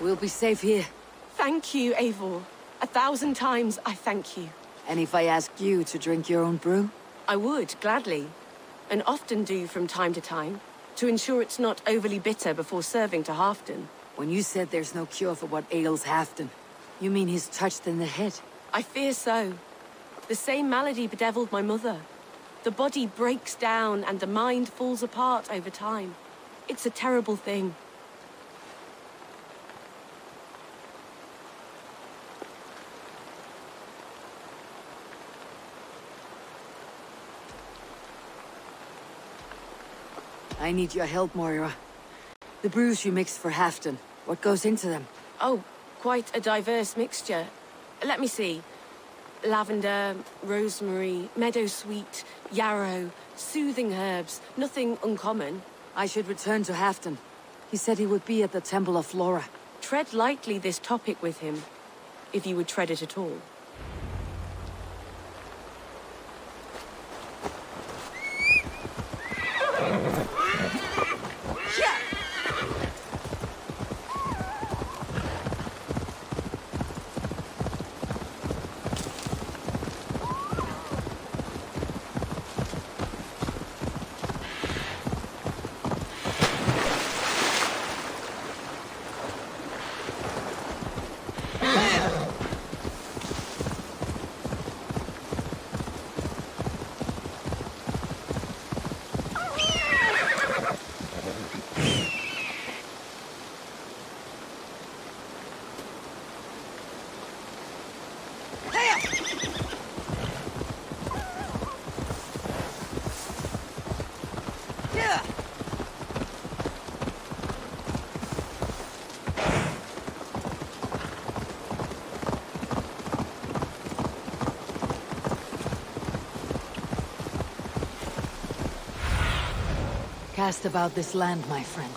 We'll be safe here. Thank you, Eivor. 1,000 times I thank you. And if I ask you to drink your own brew? I would, gladly. And often do from time to time, to ensure it's not overly bitter before serving to Halfdan. When you said there's no cure for what ails Halfdan, you mean he's touched in the head? I fear so. The same malady bedeviled my mother. The body breaks down and the mind falls apart over time. It's a terrible thing. I need your help, Moira. The brews you mixed for Halfdan, what goes into them? Oh, quite a diverse mixture. Let me see. Lavender, rosemary, meadowsweet, yarrow, soothing herbs, nothing uncommon. I should return to Halfdan. He said he would be at the Temple of Flora. Tread lightly this topic with him, if you would tread it at all. Cast about this land, my friend.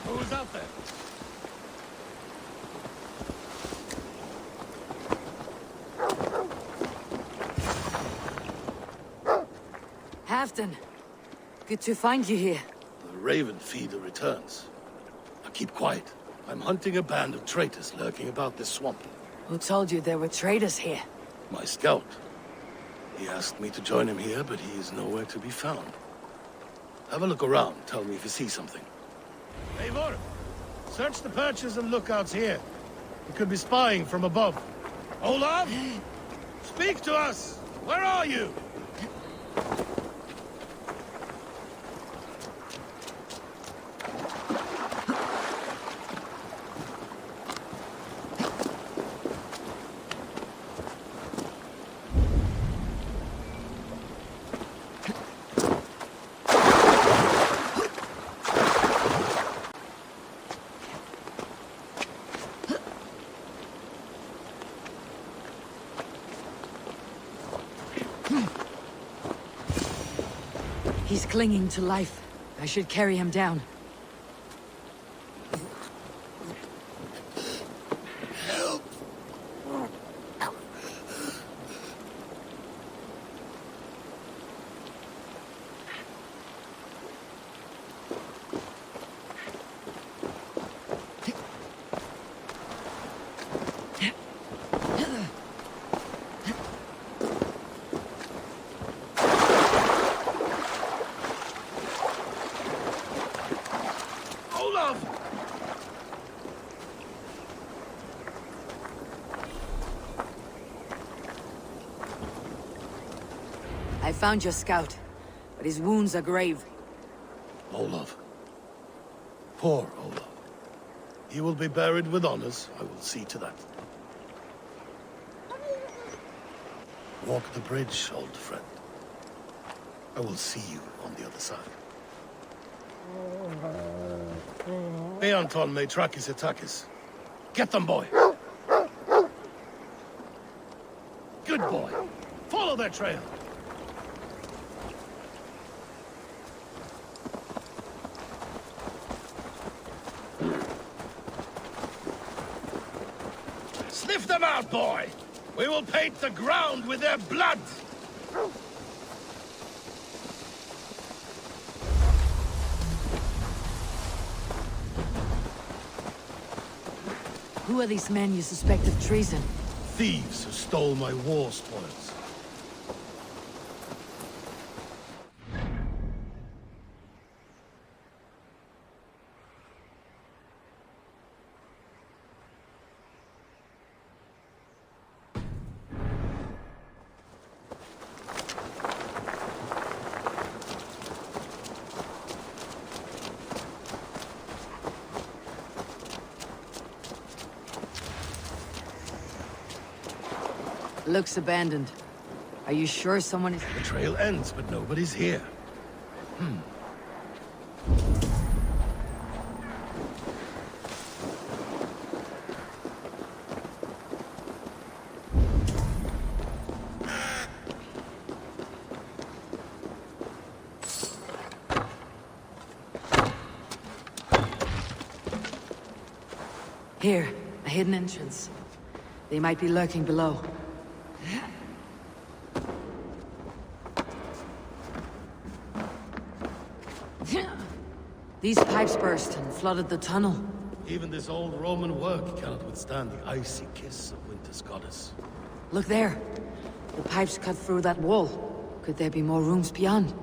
Who's out there? Halfdan, good to find you here. The Raven Feeder returns. Now keep quiet. I'm hunting a band of traitors lurking about this swamp. Who told you there were traitors here? My scout. He asked me to join him here, but he is nowhere to be found. Have a look around. Tell me if you see something. Eivor, search the perches and lookouts here. He could be spying from above. Olaf! Speak to us! Where are you? He's clinging to life. I should carry him down. Olaf! I found your scout, but his wounds are grave. Olaf. Poor Olaf. He will be buried with honors. I will see to that. Walk the bridge, old friend. I will see you on the other side. Beanton may track his attackers. Get them, boy! Good boy. Follow their trail. Sniff them out, boy! We will paint the ground with their blood! Who are these men you suspect of treason? Thieves who stole my war spoils. Looks abandoned. Are you sure someone is... The trail ends, but nobody's here. Here, a hidden entrance. They might be lurking below. These pipes burst and flooded the tunnel. Even this old Roman work cannot withstand the icy kiss of winter's goddess. Look there. The pipes cut through that wall. Could there be more rooms beyond?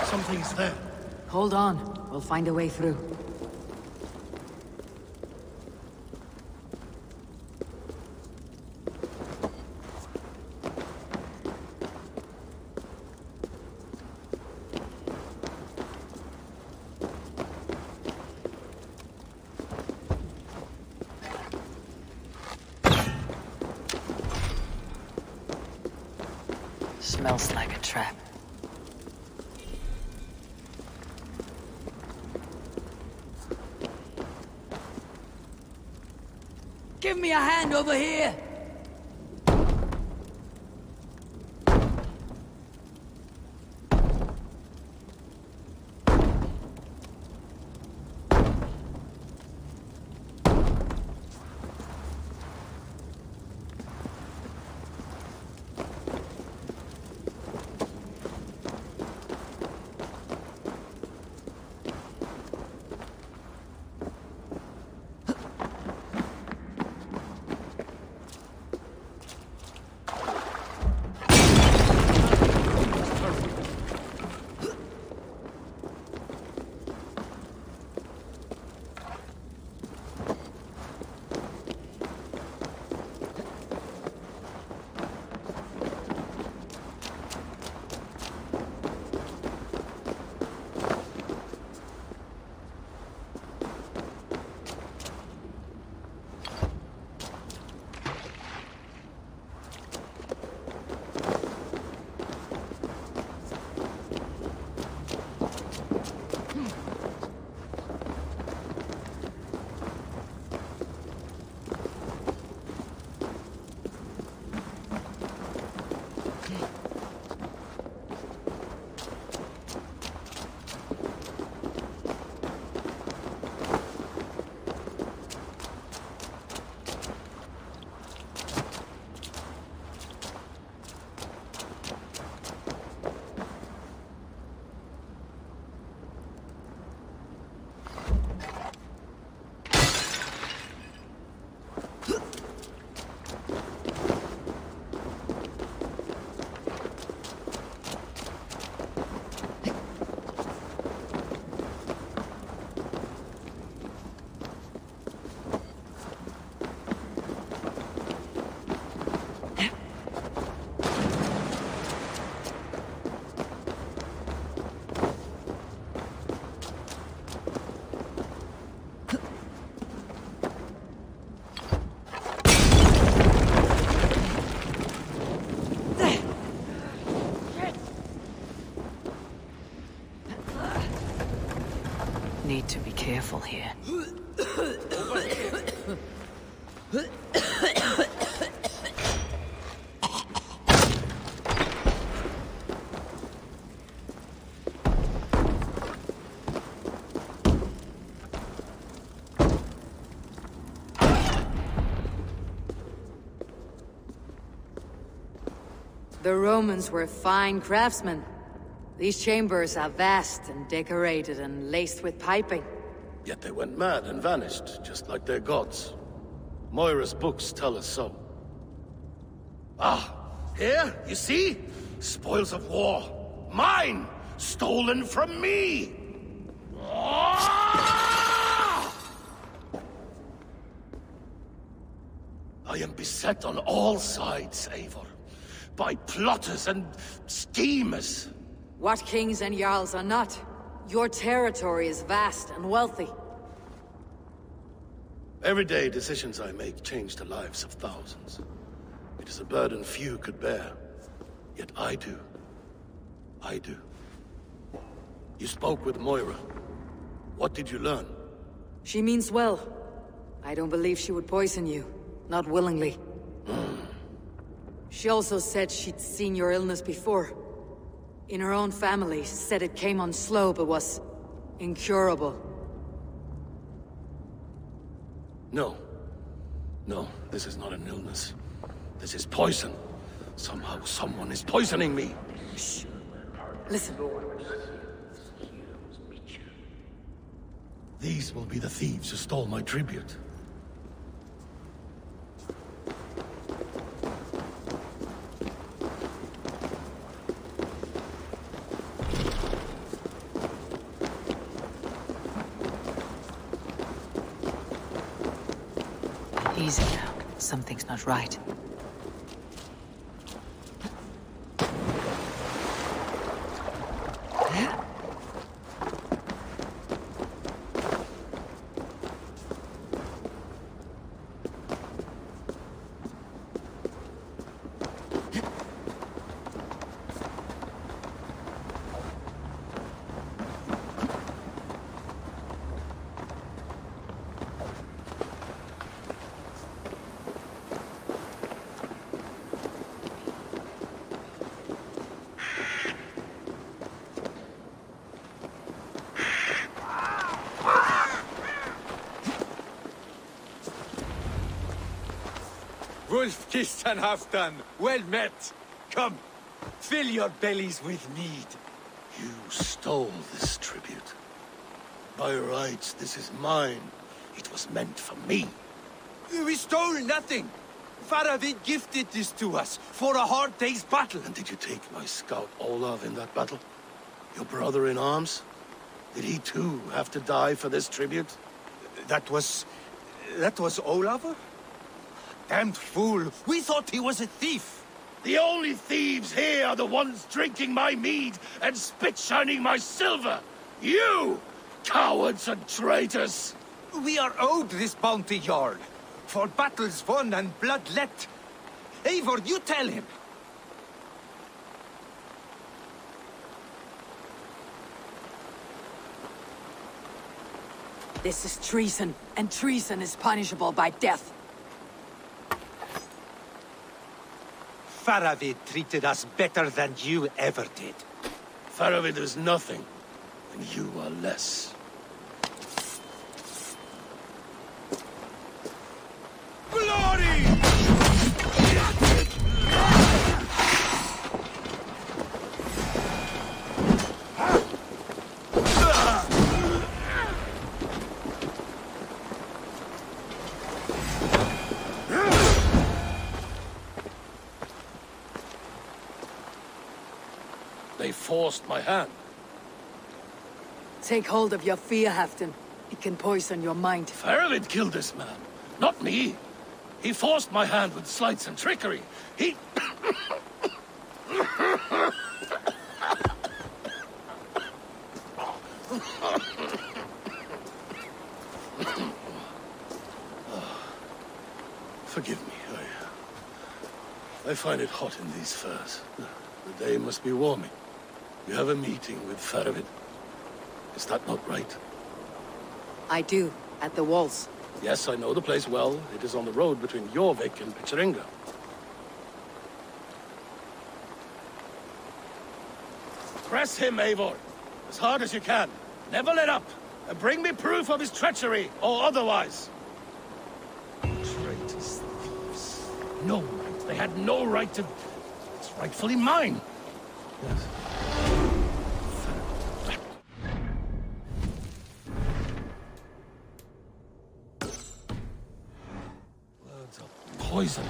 Something's there. Hold on. We'll find a way through. Smells like a trap. Give me a hand over here! Need to be careful here. The Romans were fine craftsmen. These chambers are vast and decorated and laced with piping. Yet they went mad and vanished, just like their gods. Moira's books tell us so. Ah, here, you see? Spoils of war. Mine! Stolen from me! Ah! I am beset on all sides, Eivor. By plotters and schemers. What kings and jarls are not? Your territory is vast and wealthy. Everyday decisions I make change the lives of thousands. It is a burden few could bear. Yet I do. I do. You spoke with Moira. What did you learn? She means well. I don't believe she would poison you. Not willingly. She also said she'd seen your illness before. In her own family, said it came on slow but was incurable. No. No, this is not an illness. This is poison. Somehow someone is poisoning me. Shh. Listen. These will be the thieves who stole my tribute. Easy now. Something's not right. Wolf-kissed and Halfdan, well met. Come, fill your bellies with mead. You stole this tribute. By rights, this is mine. It was meant for me. We stole nothing. Faravid gifted this to us for a hard day's battle. And did you take my scout Olav in that battle? Your brother in arms? Did he too have to die for this tribute? That was Olav? Damned fool! We thought he was a thief! The only thieves here are the ones drinking my mead and spit-shining my silver! You! Cowards and traitors! We are owed this bounty, Jarl. For battles won and blood let. Eivor, you tell him! This is treason, and treason is punishable by death. Faravid treated us better than you ever did. Faravid is nothing, and you are less. Glory! They forced my hand. Take hold of your fear, Halfdan. It can poison your mind. Faravid killed this man, not me. He forced my hand with sleights and trickery. He... Forgive me. I find it hot in these furs. The day must be warming. You have a meeting with Faravid. Is that not right? I do, at the walls. Yes, I know the place well. It is on the road between Jorvik and Picheringa. Press him, Eivor. As hard as you can. Never let up. And bring me proof of his treachery, or otherwise. Traitors, thieves. No right. They had no right to... It's rightfully mine. Yes. Words of poison.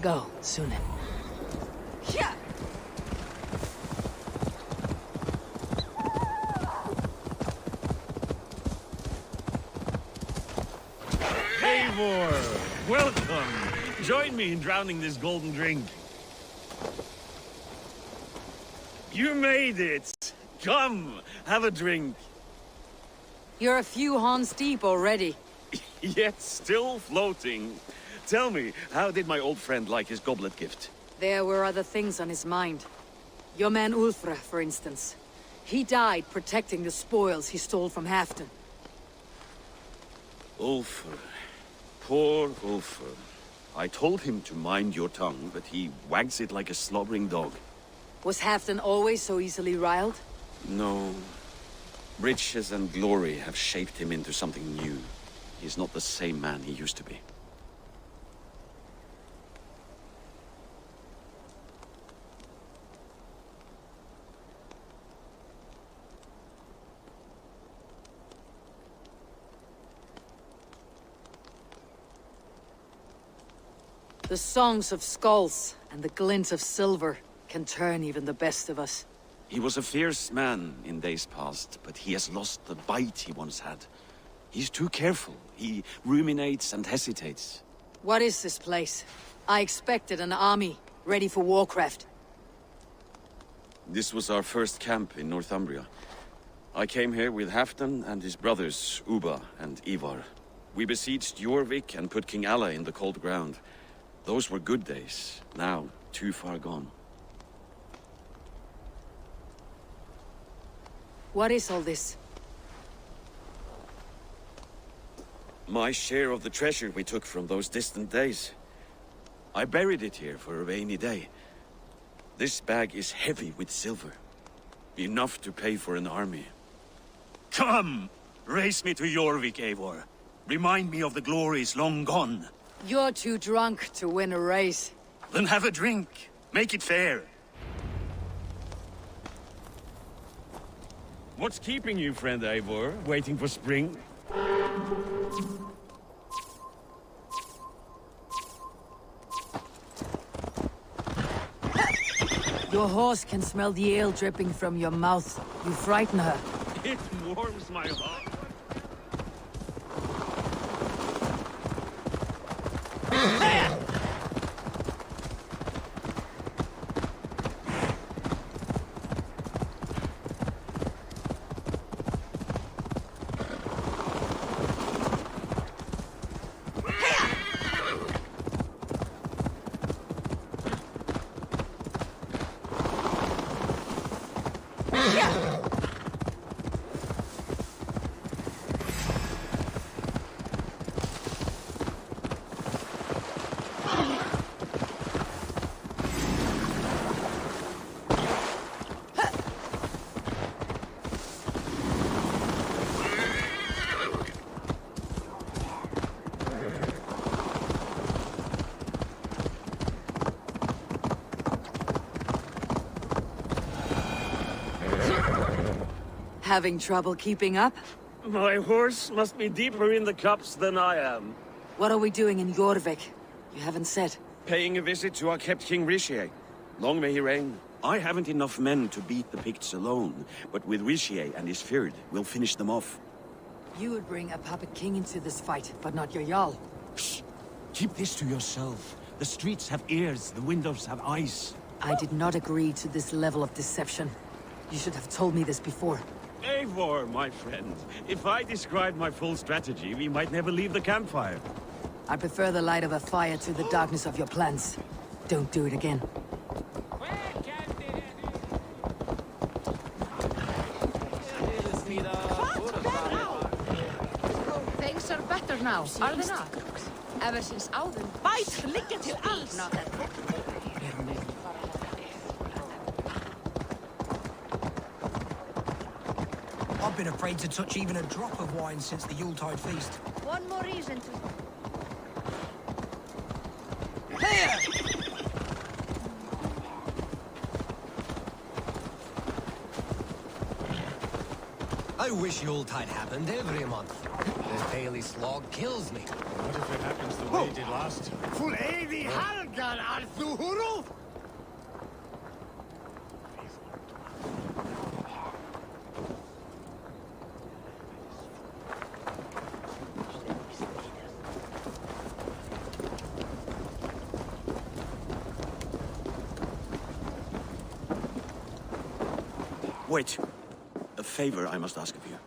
Go, Sunan. Eivor, welcome. Join me in drowning this golden drink. You made it. Come, have a drink. You're a few hans deep already. Yet still floating. Tell me, how did my old friend like his goblet gift? There were other things on his mind. Your man Ulfra, for instance. He died protecting the spoils he stole from Halfdan. Ulfr. Poor Ulfr. I told him to mind your tongue, but he wags it like a slobbering dog. Was Halfdan always so easily riled? No. Riches and glory have shaped him into something new. He's not the same man he used to be. The songs of skulls and the glint of silver can turn even the best of us. He was a fierce man in days past, but he has lost the bite he once had. He's too careful. He ruminates and hesitates. What is this place? I expected an army, ready for warcraft. This was our first camp in Northumbria. I came here with Halfdan and his brothers, Ubba and Ivar. We besieged Jorvik and put King Alla in the cold ground. Those were good days, now too far gone. What is all this? My share of the treasure we took from those distant days. I buried it here for a rainy day. This bag is heavy with silver. Enough to pay for an army. Come! Race me to Jorvik, Eivor. Remind me of the glories long gone. You're too drunk to win a race. Then have a drink. Make it fair. What's keeping you, friend Eivor? Waiting for spring? Your horse can smell the ale dripping from your mouth. You frighten her. It warms my heart. Having trouble keeping up? My horse must be deeper in the cups than I am. What are we doing in Jorvik? You haven't said. Paying a visit to our kept King Richier. Long may he reign. I haven't enough men to beat the Picts alone, but with Richier and his Fyrd, we'll finish them off. You would bring a puppet king into this fight, but not your Jarl. Shh! Keep this to yourself. The streets have ears, the windows have eyes. I did not agree to this level of deception. You should have told me this before. Eivor, my friend. If I described my full strategy, we might never leave the campfire. I prefer the light of a fire to the darkness of your plans. Don't do it again. Things are better now, are they not? Ever since Auden... Bite, lick till alls! Not that... I've been afraid to touch even a drop of wine since the Yuletide feast. One more reason to... Here! I wish Yuletide happened every month. This daily slog kills me. What if it happens the way it did last time? Full Evi Halgar Arthurul? Wait. A favor I must ask of you.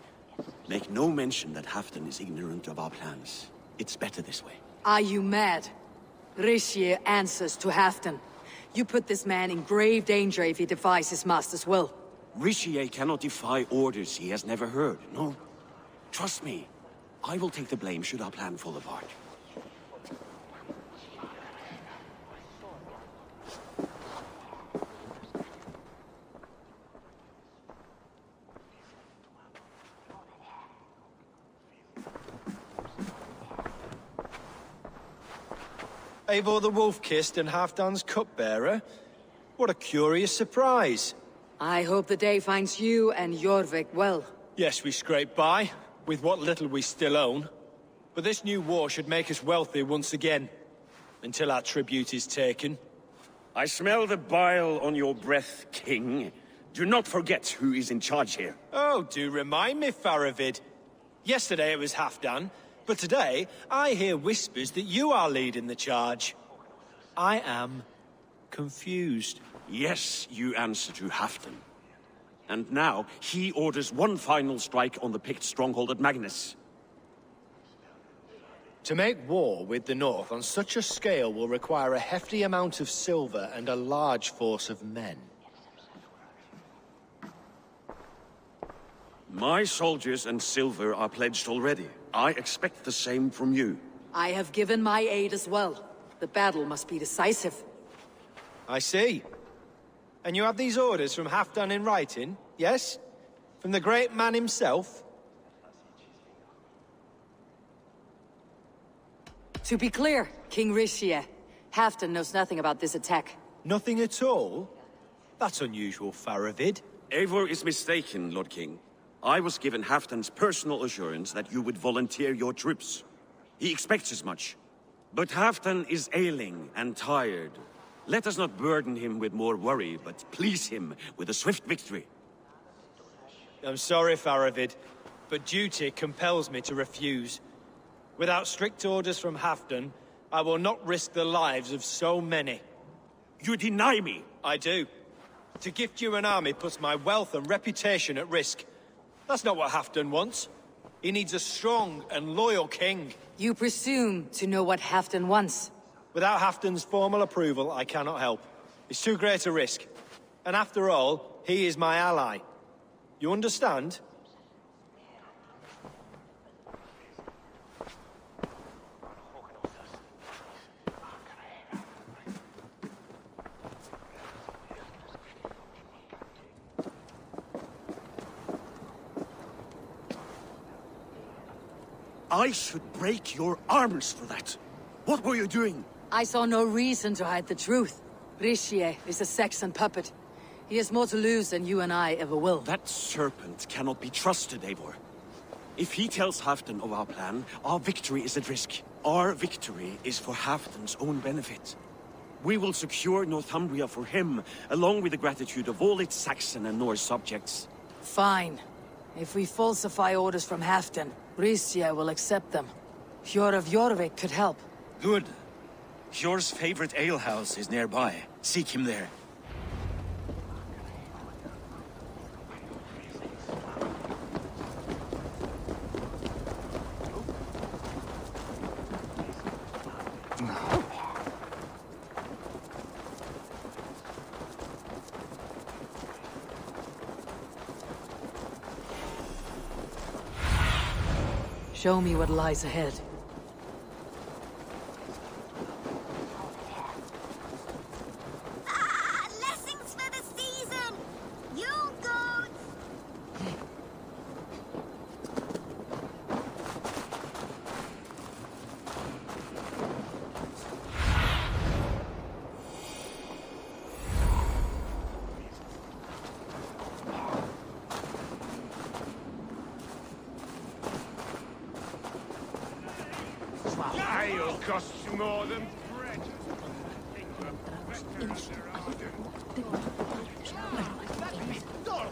Make no mention that Halfdan is ignorant of our plans. It's better this way. Are you mad? Richier answers to Halfdan. You put this man in grave danger if he defies his master's will. Richier cannot defy orders he has never heard, no? Trust me. I will take the blame should our plan fall apart. Eivor the Wolf-Kissed and Halfdan's cupbearer? What a curious surprise. I hope the day finds you and Jorvik well. Yes, we scrape by, with what little we still own. But this new war should make us wealthy once again. Until our tribute is taken. I smell the bile on your breath, King. Do not forget who is in charge here. Oh, do remind me, Faravid. Yesterday it was Halfdan, but today I hear whispers that you are leading the charge. I am confused. Yes, you answer to Halfdan. And now he orders one final strike on the Pict stronghold at Magnus. To make war with the North on such a scale will require a hefty amount of silver and a large force of men. My soldiers and silver are pledged already. I expect the same from you. I have given my aid as well. The battle must be decisive. I see. And you have these orders from Halfdan in writing, yes? From the great man himself? To be clear, King Richier, Halfdan knows nothing about this attack. Nothing at all? That's unusual, Faravid. Eivor is mistaken, Lord King. I was given Halfdan's personal assurance that you would volunteer your troops. He expects as much. But Halfdan is ailing and tired. Let us not burden him with more worry, but please him with a swift victory. I'm sorry, Faravid, but duty compels me to refuse. Without strict orders from Halfdan, I will not risk the lives of so many. You deny me? I do. To gift you an army puts my wealth and reputation at risk. That's not what Halfdan wants. He needs a strong and loyal king. You presume to know what Halfdan wants. Without Halfdan's formal approval, I cannot help. It's too great a risk. And after all, he is my ally. You understand? I should break your arms for that. What were you doing? I saw no reason to hide the truth. Richier is a Saxon puppet. He has more to lose than you and I ever will. That serpent cannot be trusted, Eivor. If he tells Halfdan of our plan, our victory is at risk. Our victory is for Halfdan's own benefit. We will secure Northumbria for him, along with the gratitude of all its Saxon and Norse subjects. Fine. If we falsify orders from Halfdan, Brysia will accept them. Hjor of Jorvik could help. Good. Hjor's favorite alehouse is nearby. Seek him there. Show me what lies ahead. Blessings for the season! You goats! It'll cost you more than bread.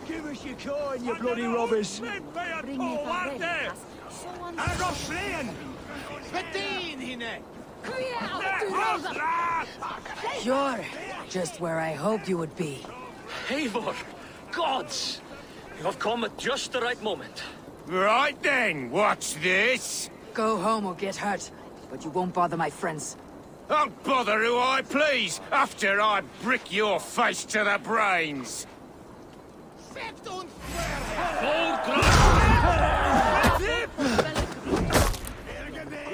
Give us your coin, you bloody robbers! You're just where I hoped you would be. Eivor! Gods! You have come at just the right moment. Right then, what's this? Go home or get hurt, but you won't bother my friends. I'll bother who I please, after I brick your face to the brains. You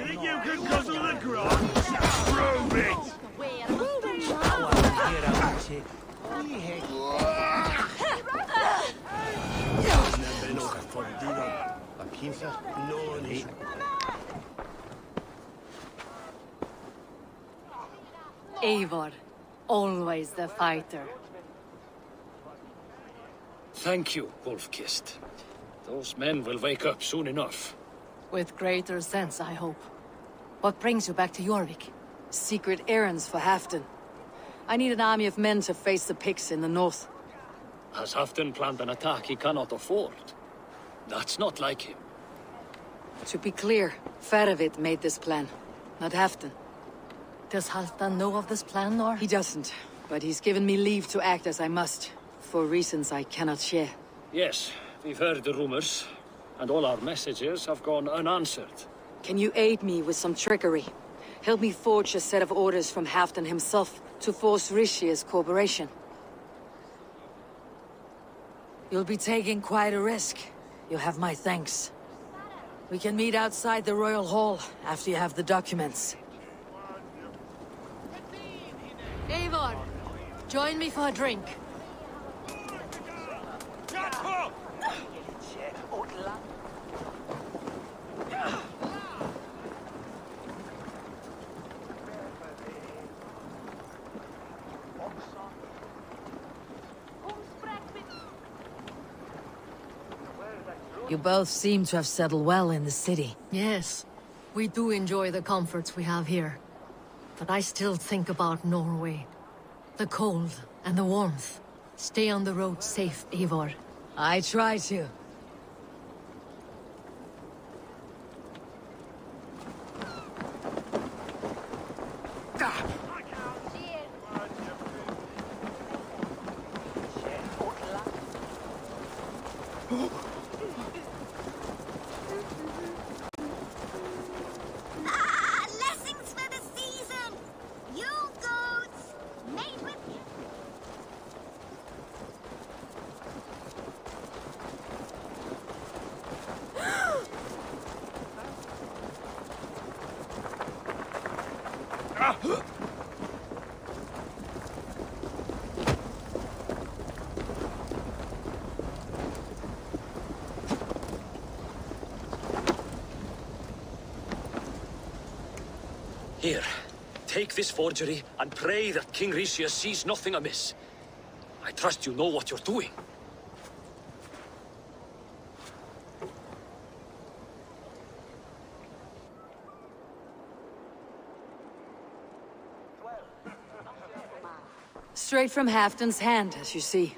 think you can guzzle the grog? Prove it! Eivor, always the fighter. Thank you, Wolf-Kissed. Those men will wake up soon enough. With greater sense, I hope. What brings you back to Jorvik? Secret errands for Halfdan. I need an army of men to face the Picts in the north. Has Halfdan planned an attack he cannot afford? That's not like him. To be clear, Faravid made this plan, not Halfdan. Does Halfdan know of this plan, or? He doesn't, but he's given me leave to act as I must, for reasons I cannot share. Yes, we've heard the rumors, and all our messages have gone unanswered. Can you aid me with some trickery? Help me forge a set of orders from Halfdan himself to force Rishia's cooperation. You'll be taking quite a risk. You'll have my thanks. We can meet outside the Royal Hall after you have the documents. Eivor, join me for a drink. You both seem to have settled well in the city. Yes, we do enjoy the comforts we have here. But I still think about Norway. The cold and the warmth. Stay on the road safe, Eivor. I try to. Blessings for the season! You goats! Made with... Here, take this forgery and pray that King Rishia sees nothing amiss. I trust you know what you're doing. Straight from Halfton's hand, as you see.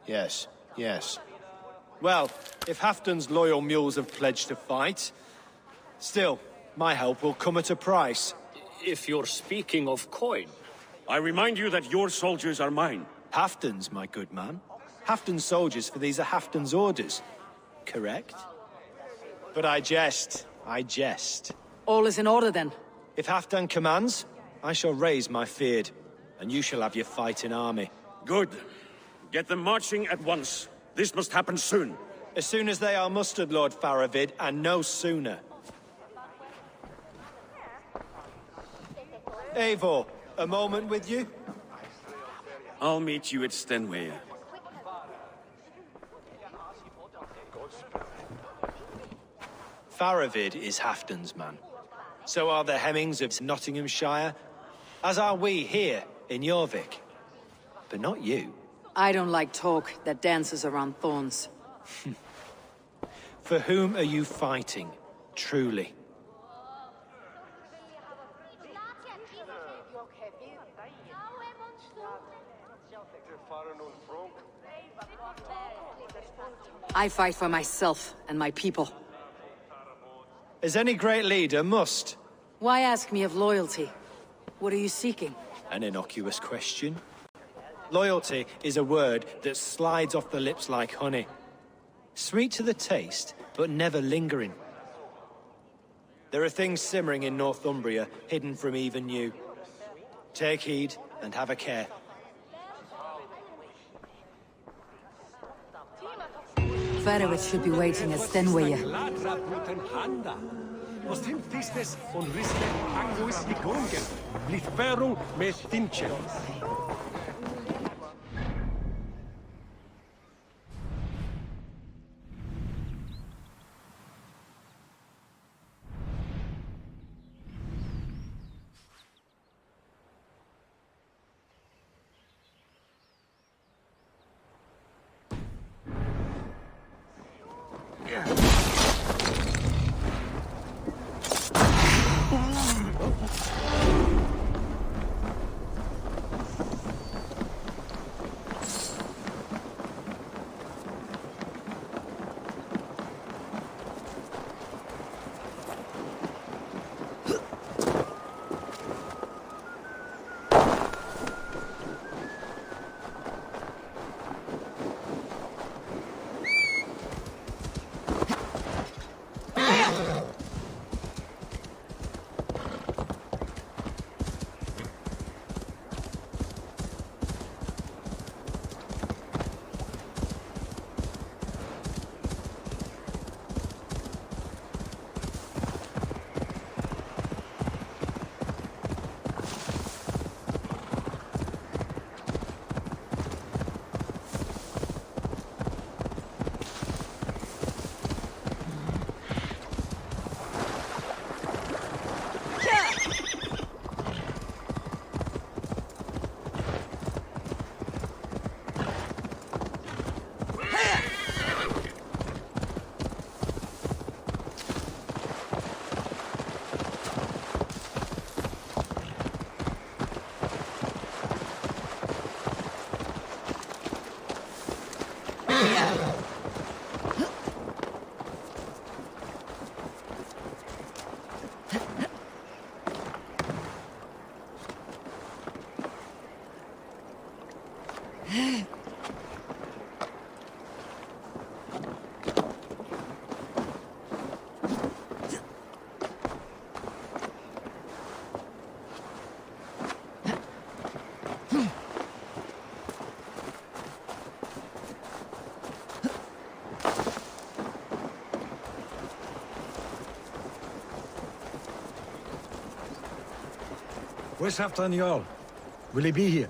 Yes, yes. Well, if Halfton's loyal mules have pledged to fight, still, my help will come at a price. If you're speaking of coin. I remind you that your soldiers are mine. Halfton's, my good man. Halfton's soldiers, for these are Halfton's orders. Correct? But I jest. I jest. All is in order, then. If Halfdan commands, I shall raise my feared, and you shall have your fighting army. Good. Get them marching at once. This must happen soon. As soon as they are mustered, Lord Faravid, and no sooner. Eivor, a moment with you? I'll meet you at Stenway. Faravid is Halfdan's man. So are the Hemmings of Nottinghamshire, as are we here in Jorvik. But not you. I don't like talk that dances around thorns. For whom are you fighting, truly? I fight for myself and my people. As any great leader must. Why ask me of loyalty? What are you seeking? An innocuous question. Loyalty is a word that slides off the lips like honey. Sweet to the taste, but never lingering. There are things simmering in Northumbria, hidden from even you. Take heed, and have a care. Faravid should be waiting at Stenway. Where's Halfdan Jarl? Will he be here?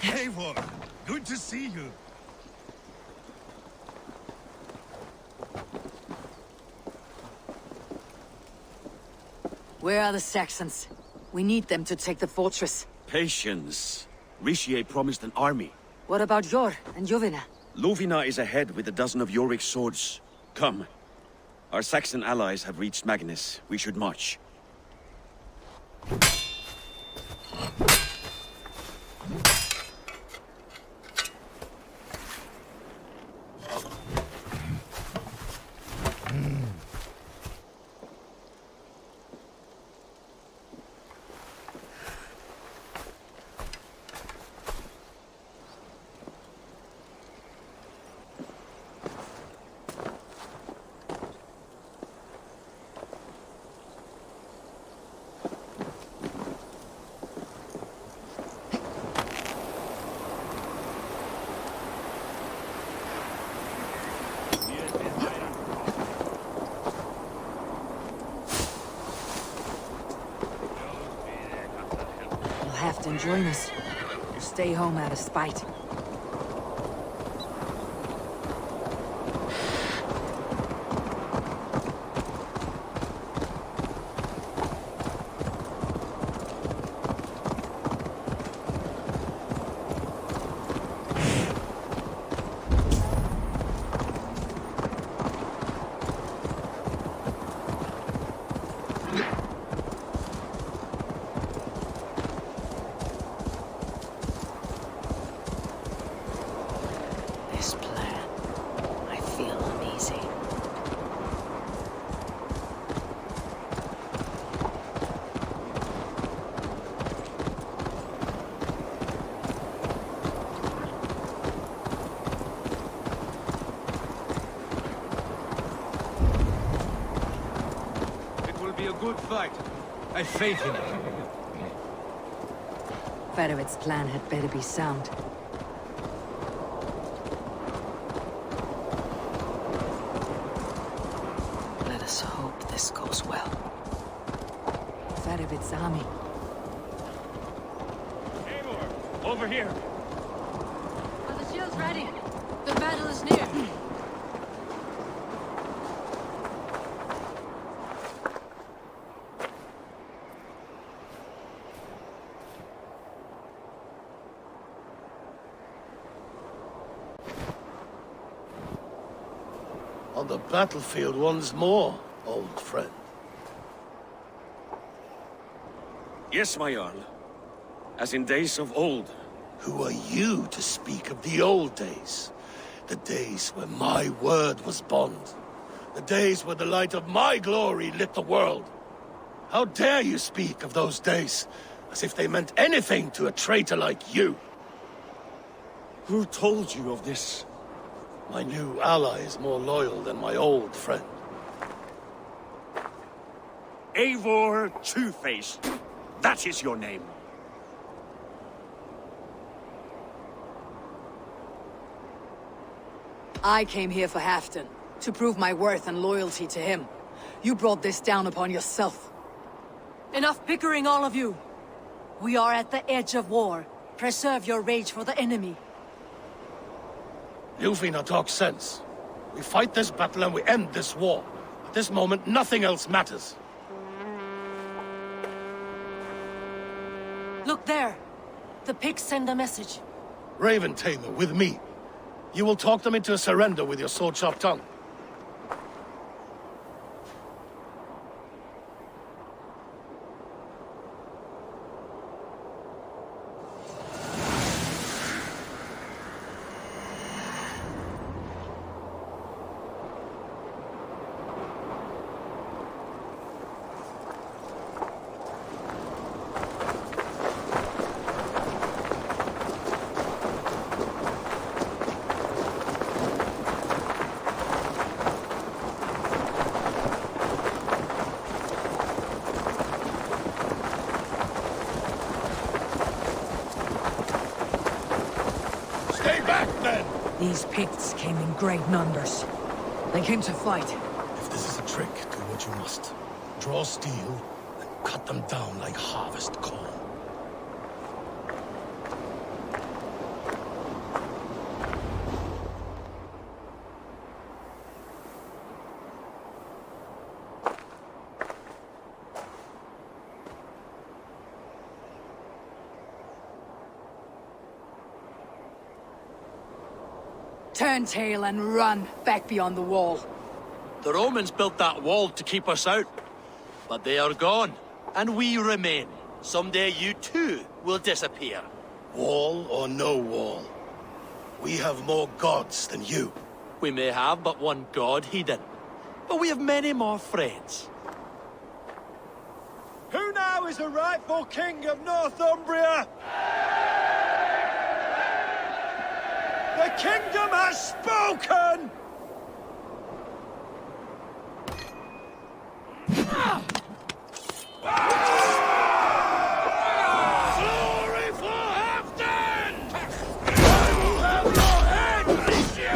Eivor, good to see you. Where are the Saxons? We need them to take the fortress. Patience. Richier promised an army. What about Jor and Jovina? Lovina is ahead with a dozen of Yorik's swords. Come. Our Saxon allies have reached Magnus. We should march. You'll have to join us. Or stay home out of spite. This plan, I feel uneasy. It will be a good fight. I have faith in it. Fedovet's plan had better be sound. Let us hope this goes well. Fedovet's army. Over here. Are the shields ready? The battle is near. On the battlefield once more, old friend. Yes, my Jarl. As in days of old. Who are you to speak of the old days? The days where my word was bond. The days where the light of my glory lit the world. How dare you speak of those days, as if they meant anything to a traitor like you? Who told you of this? My new ally is more loyal than my old friend. Eivor Two-Faced. That is your name. I came here for Halfdan, to prove my worth and loyalty to him. You brought this down upon yourself. Enough bickering, all of you. We are at the edge of war. Preserve your rage for the enemy. Ljufina talks sense. We fight this battle and we end this war. At this moment, nothing else matters. Look there. The pigs send a message. Raven Tamer, with me. You will talk them into a surrender with your sword-sharp tongue. These Picts came in great numbers. They came to fight. If this is a trick, do what you must. Draw steel and cut them down like harvest corn. Turn tail and run back beyond the wall. The Romans built that wall to keep us out. But they are gone, and we remain. Someday you too will disappear. Wall or no wall, we have more gods than you. We may have but one god, Hedon. But we have many more friends. Who now is the rightful king of Northumbria? The kingdom has spoken! Glory for Halfdan! I will have your head, Alicia!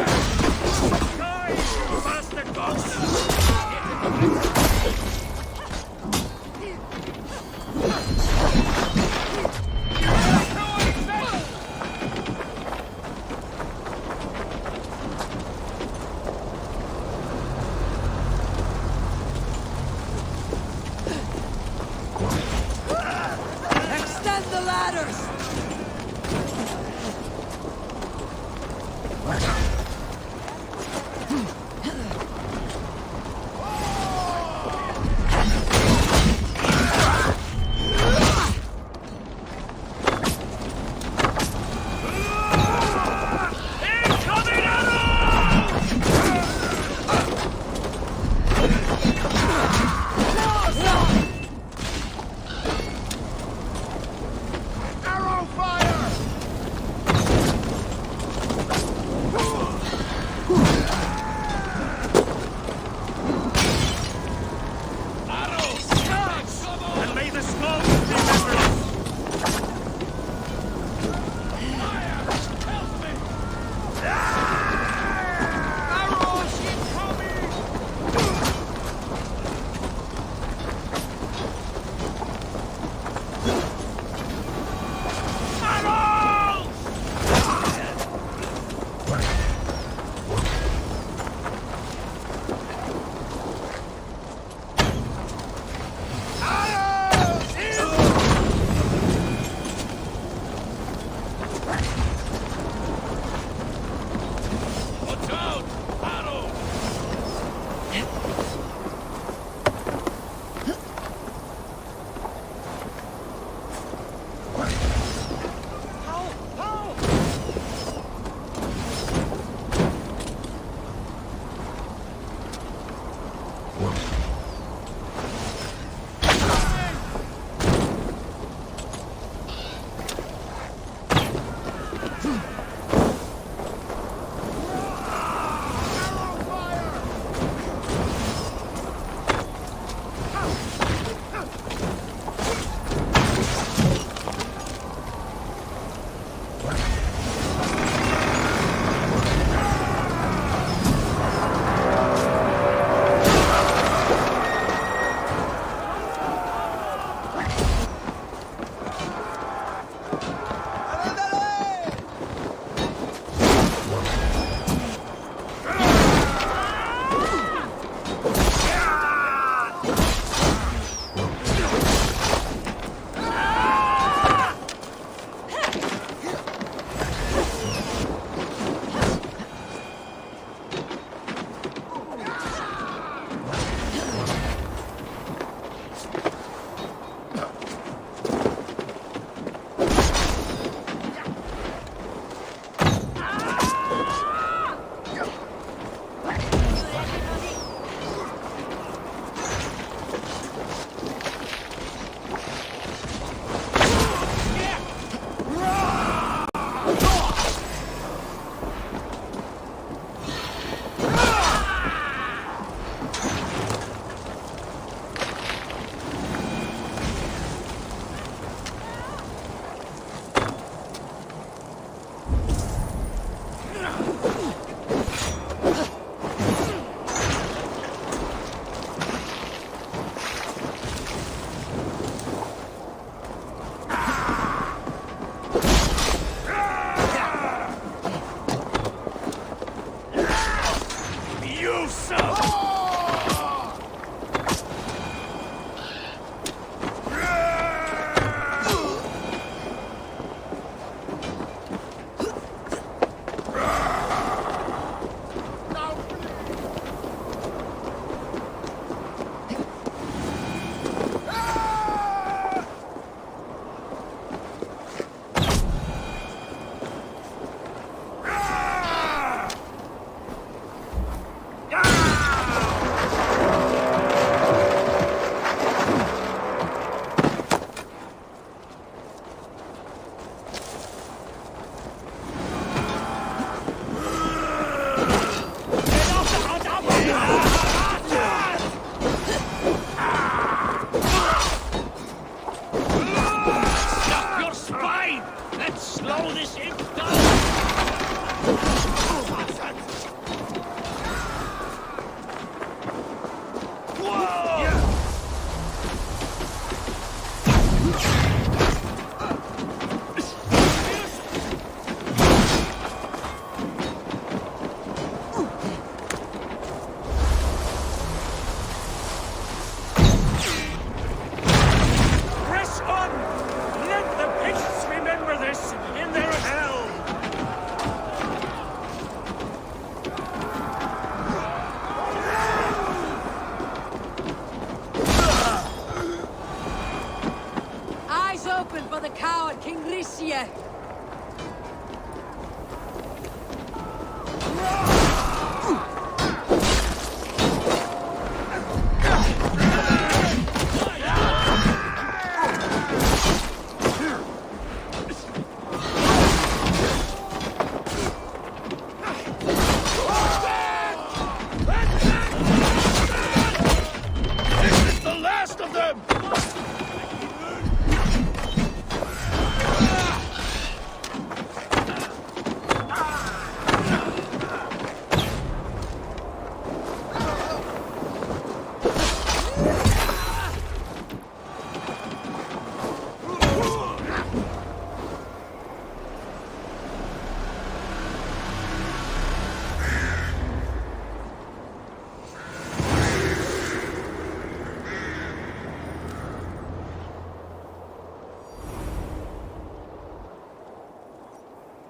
Die, you bastard monster!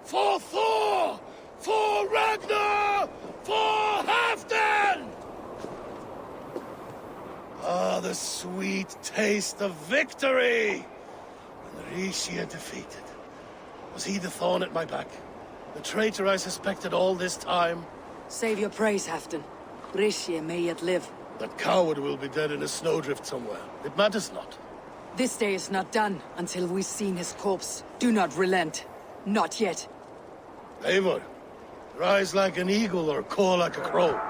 For Thor! For Ragnar! For Halfdan! Ah, the sweet taste of victory! And Rishia defeated. Was he the thorn at my back? The traitor I suspected all this time? Save your praise, Halfdan. Rishia may yet live. That coward will be dead in a snowdrift somewhere. It matters not. This day is not done until we've seen his corpse. Do not relent. Not yet. Eivor, rise like an eagle or caw like a crow.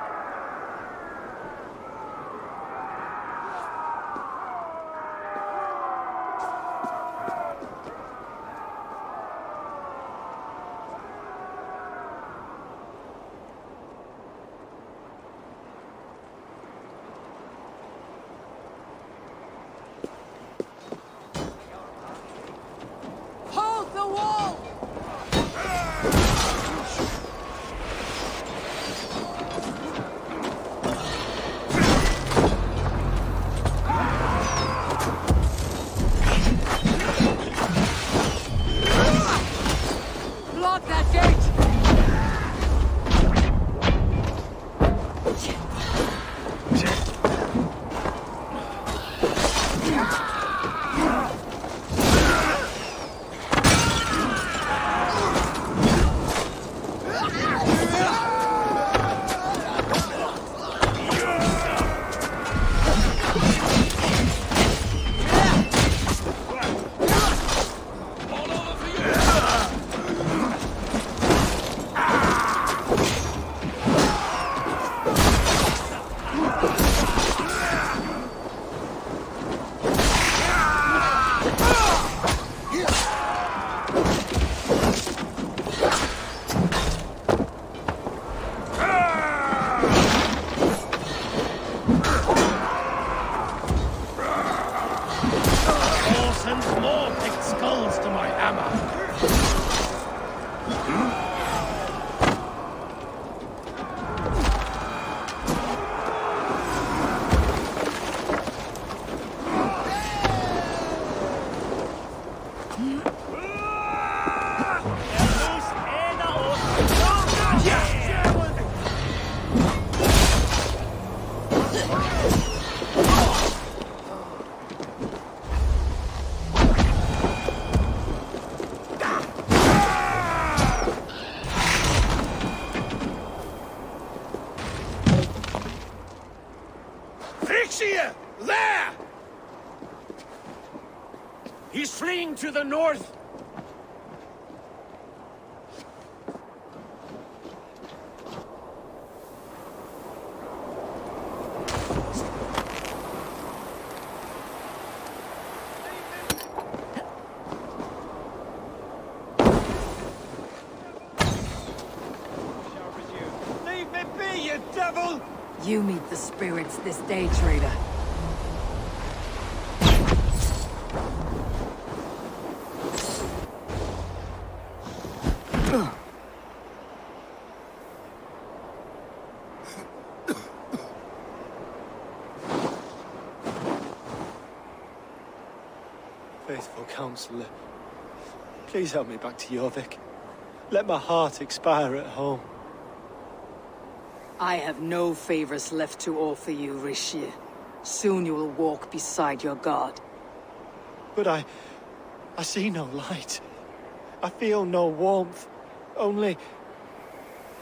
Hold the wall! Block that gate! There! He's fleeing to the north! Leave me be, you devil! You meet the spirits this day, traitor. Faithful counselor, please help me back to Jorvik. Let my heart expire at home. I have no favors left to offer you, Rishir. Soon you will walk beside your god. But I see no light. I feel no warmth. Only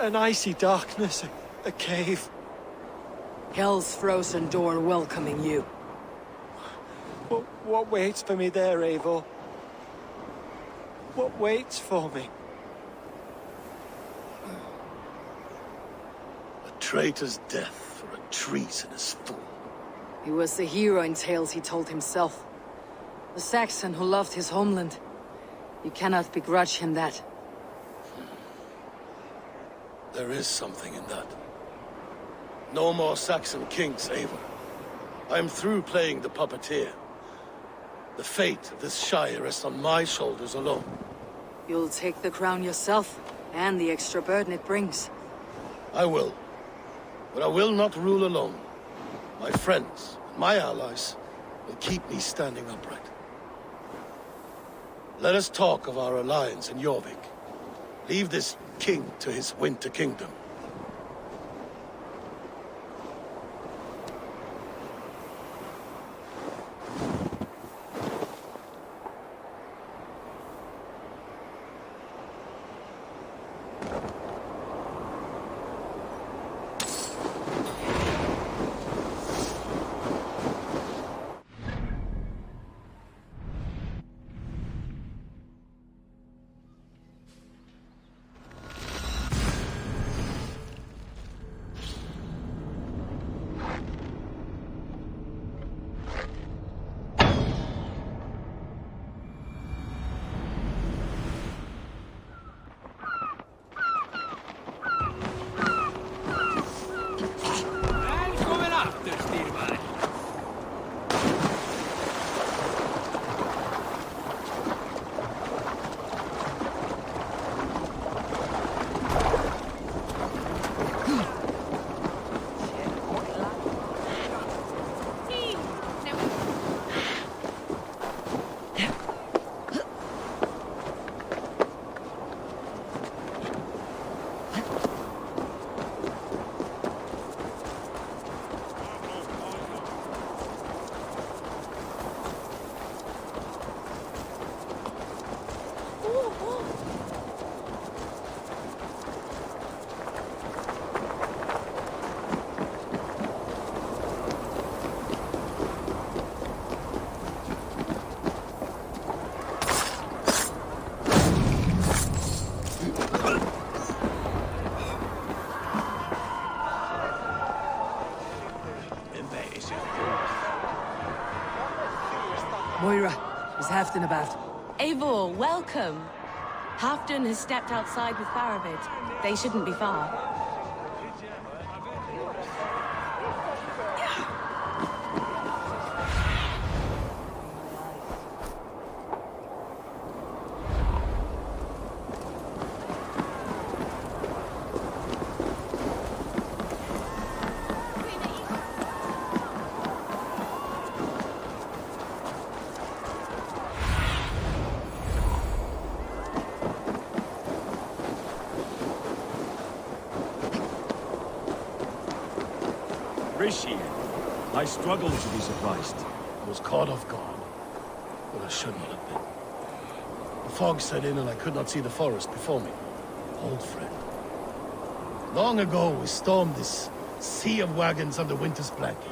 An icy darkness, a cave. Hell's frozen door welcoming you. What waits for me there, Eivor? What waits for me? A traitor's death for a treasonous fool. He was the hero in tales he told himself. The Saxon who loved his homeland. You cannot begrudge him that. There is something in that. No more Saxon kings, Eivor. I'm through playing the puppeteer. The fate of this shire rests on my shoulders alone. You'll take the crown yourself, and the extra burden it brings. I will. But I will not rule alone. My friends, and my allies, will keep me standing upright. Let us talk of our alliance in Jorvik. Leave this king to his winter kingdom. Moira, is Halfdan about? Eivor, welcome. Halfdan has stepped outside with Faravid. They shouldn't be far. I struggled to be surprised. I was caught off guard, but I should not have been. The fog set in and I could not see the forest before me. Old friend. Long ago, we stormed this sea of wagons under winter's blanket.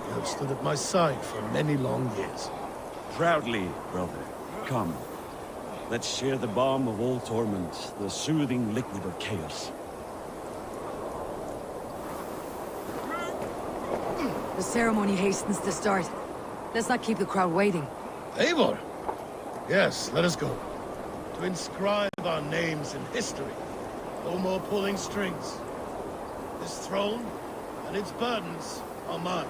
You have stood at my side for many long years. Proudly, brother. Come. Let's share the balm of all torment, the soothing liquid of chaos. The ceremony hastens to start. Let's not keep the crowd waiting. Eivor! Yes, let us go. To inscribe our names in history. No more pulling strings. This throne and its burdens are mine.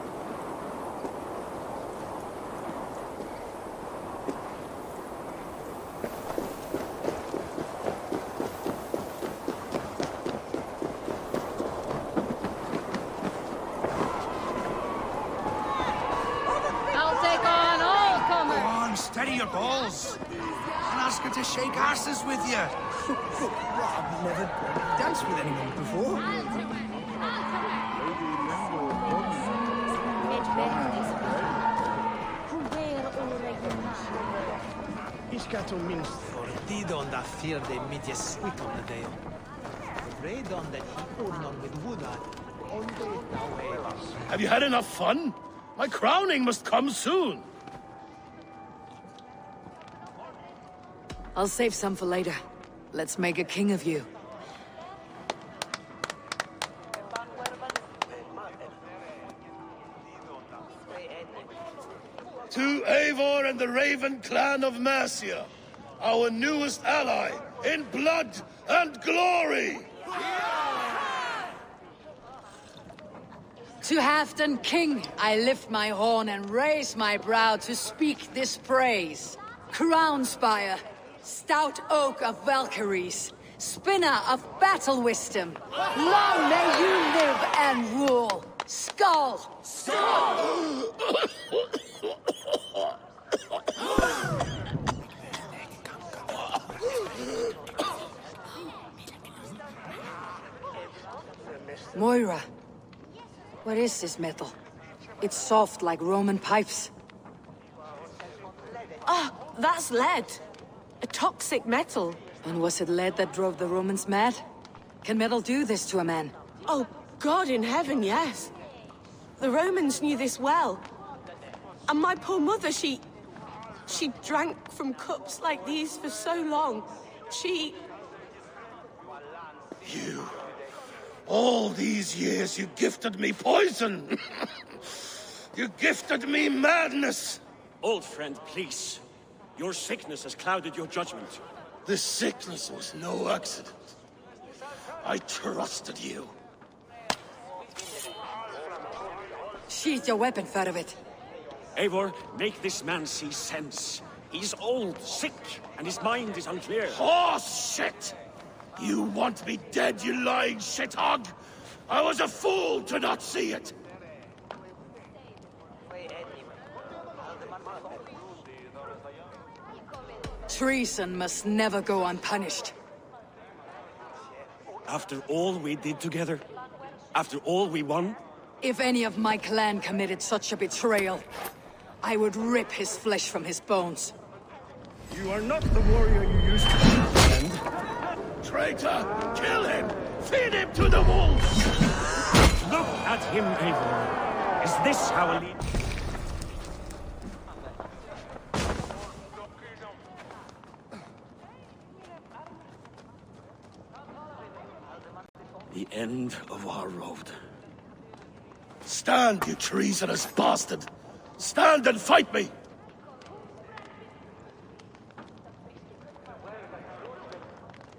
Steady your balls! And ask her to shake asses with you! I've never danced with anyone before. Elgato minst fortido on da fjärde midje sweet on the day. Have you had enough fun? My crowning must come soon. I'll save some for later. Let's make a king of you. To Eivor and the Raven clan of Mercia, our newest ally in blood and glory! To Halfdan King, I lift my horn and raise my brow to speak this praise. Crown spire, stout oak of Valkyries, spinner of battle wisdom. Long may you live and rule. Skull! Skull! Moira, what is this metal? It's soft like Roman pipes. Ah, that's lead. A toxic metal. And was it lead that drove the Romans mad? Can metal do this to a man? Oh, God in heaven, yes. The Romans knew this well. And my poor mother, she drank from cups like these for so long. You... All these years you gifted me poison! You gifted me madness! Old friend, please. Your sickness has clouded your judgment. This sickness was no accident. I trusted you. Sheath your weapon, Fedovit. Eivor, make this man see sense. He's old, sick, and his mind is unclear. Horse shit! You want me dead, you lying shithog? I was a fool to not see it! Treason must never go unpunished. After all we did together? After all we won? If any of my clan committed such a betrayal, I would rip his flesh from his bones. You are not the warrior you used to be, friend. Traitor! Kill him! Feed him to the wolves! Look at him, Eivor. Is this how a leader... The end of our road. Stand, you treasonous bastard! Stand and fight me!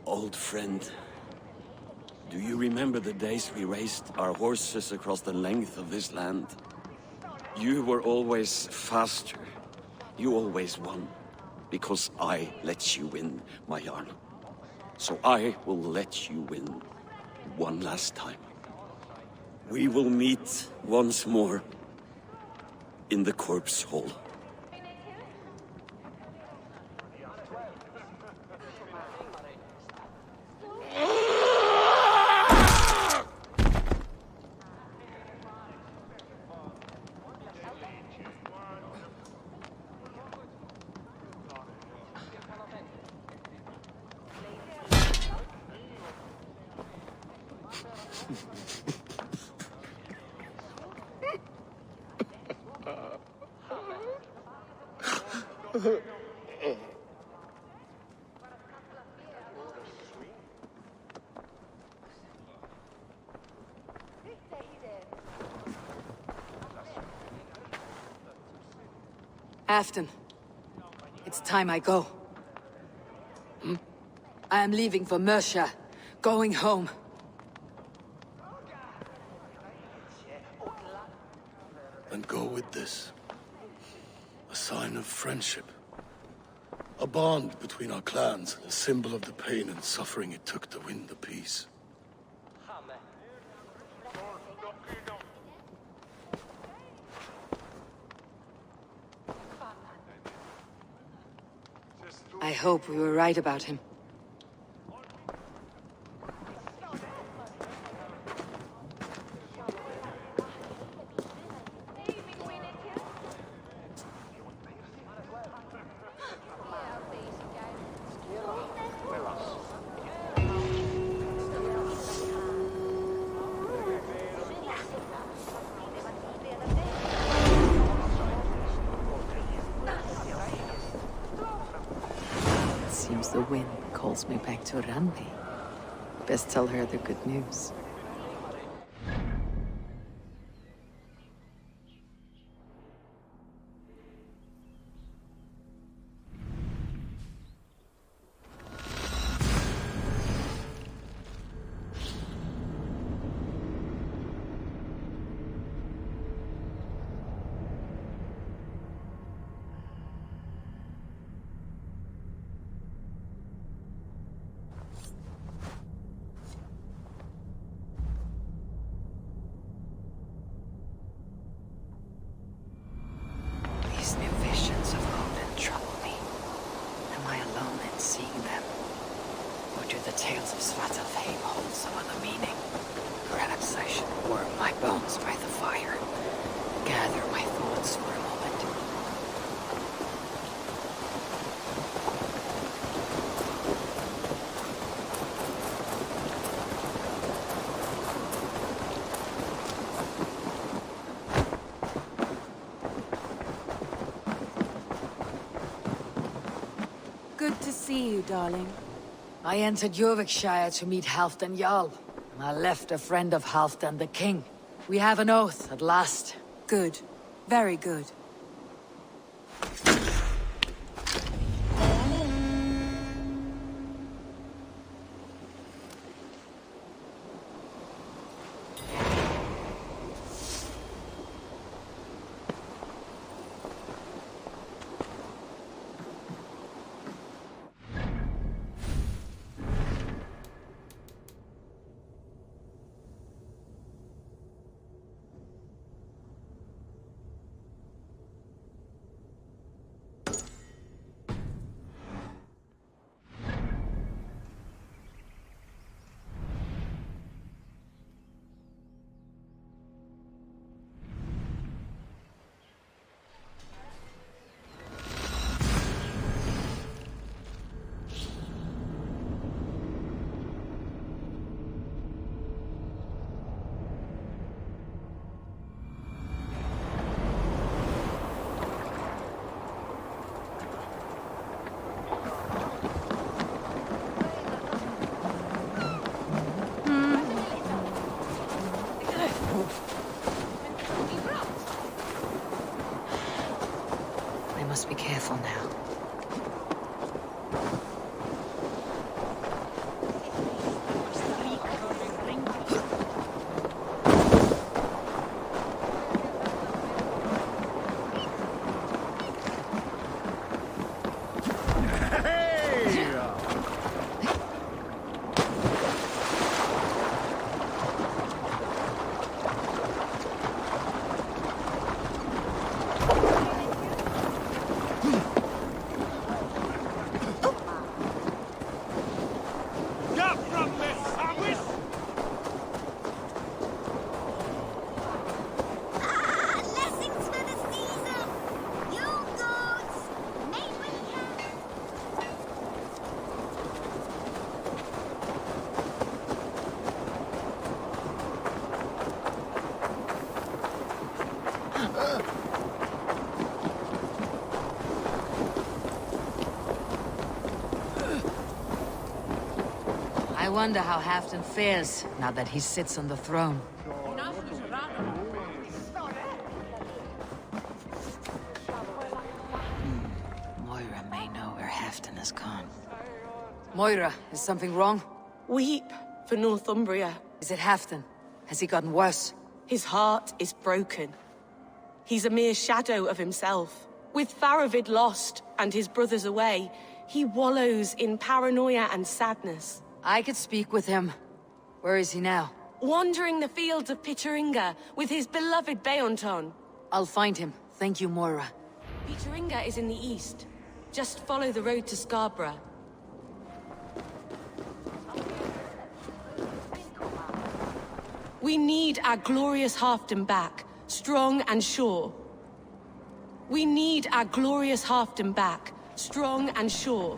Old friend, do you remember the days we raced our horses across the length of this land? You were always faster. You always won. Because I let you win, my Jarl. So I will let you win one last time. We will meet once more in the corpse hall. Halfdan, it's time I go. I am leaving for Mercia, going home. Then go with this. A sign of friendship. A bond between our clans, a symbol of the pain and suffering it took to win the peace. I hope we were right about him. Calls me back to Randi. Best tell her the good news. These new visions of Odin trouble me. Am I alone in seeing them? Or do the tales of Svartalfheim hold some other meaning? Perhaps I should warm my bones by the fire. Gather my thoughts for a moment. Good to see you, darling. I entered Jorvikshire to meet Halfdan Jarl, and I left a friend of Halfdan the King. We have an oath at last. Good. Very good. I must be careful now. I wonder how Halfdan fares now that he sits on the throne. Moira may know where Halfdan has gone. Moira, is something wrong? Weep for Northumbria. Is it Halfdan? Has he gotten worse? His heart is broken. He's a mere shadow of himself. With Faravid lost and his brothers away, he wallows in paranoia and sadness. I could speak with him. Where is he now? Wandering the fields of Pittaringa with his beloved Beonton. I'll find him. Thank you, Moira. Pittaringa is in the east. Just follow the road to Scarborough. We need our glorious Halfdan back, strong and sure. We need our glorious Halfdan back, strong and sure.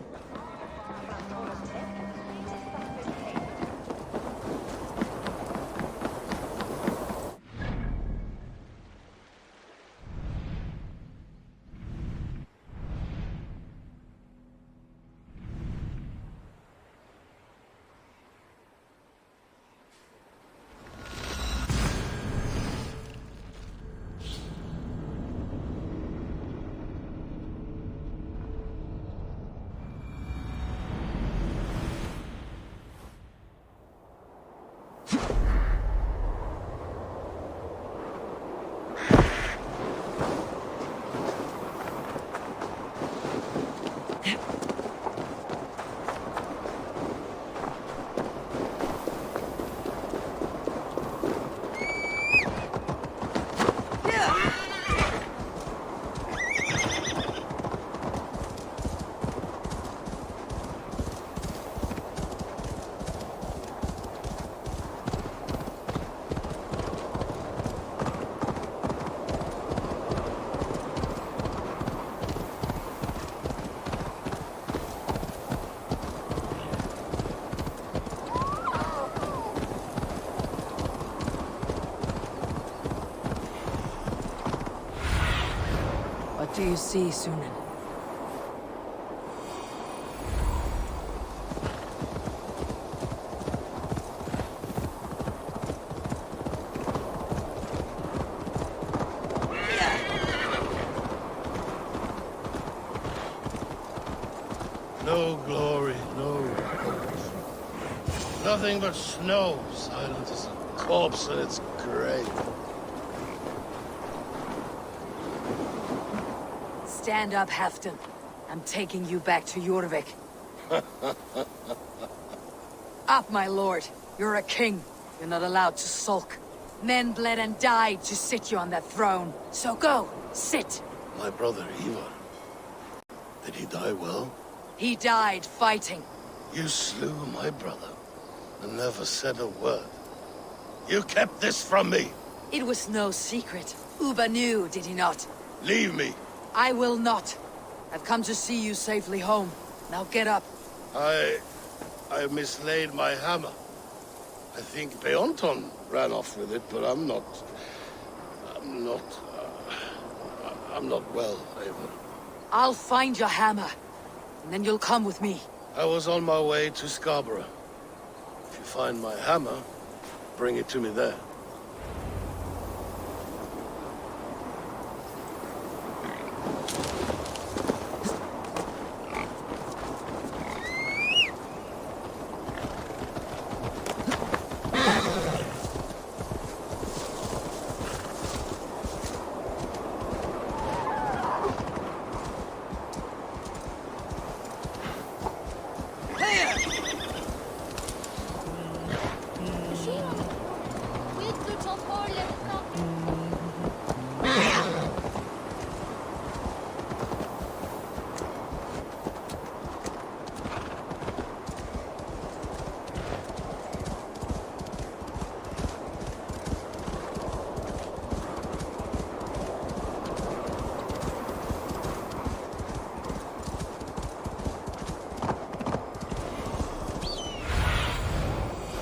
you see, Sunan? No glory, no hope. Nothing but snow, silent as a corpse in its grave. Stand up, Halfdan. I'm taking you back to Jorvik. Up, my lord. You're a king. You're not allowed to sulk. Men bled and died to sit you on that throne. So go, sit. My brother Ivar. Did he die well? He died fighting. You slew my brother and never said a word. You kept this from me. It was no secret. Uba knew, did he not? Leave me. I will not. I've come to see you safely home. Now get up. I mislaid my hammer. I think Beonton ran off with it, but I'm not well, Eivor. I'll find your hammer, and then you'll come with me. I was on my way to Scarborough. If you find my hammer, bring it to me there.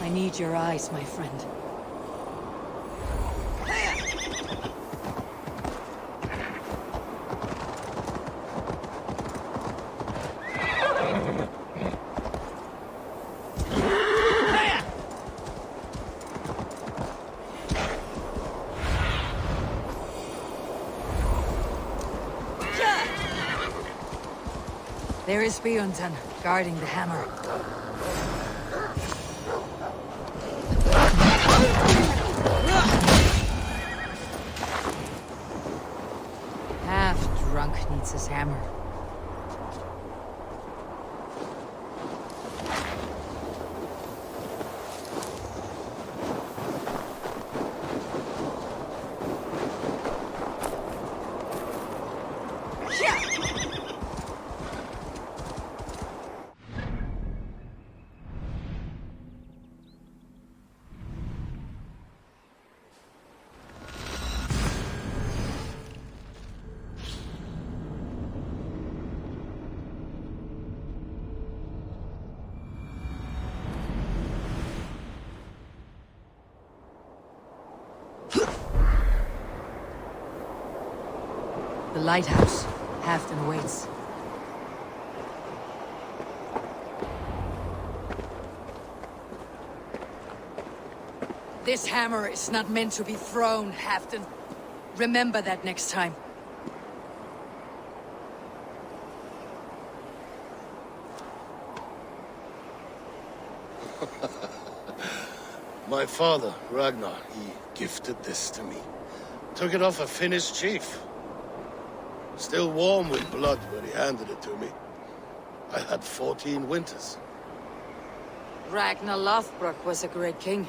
I need your eyes, my friend. There is Bjornson, guarding the hammer. Half-drunk needs his hammer. The lighthouse. Halfdan waits. This hammer is not meant to be thrown, Halfdan. Remember that next time. My father, Ragnar, he gifted this to me. Took it off a Finnish chief. Still warm with blood when he handed it to me. I had 14 winters. Ragnar Lothbrok was a great king.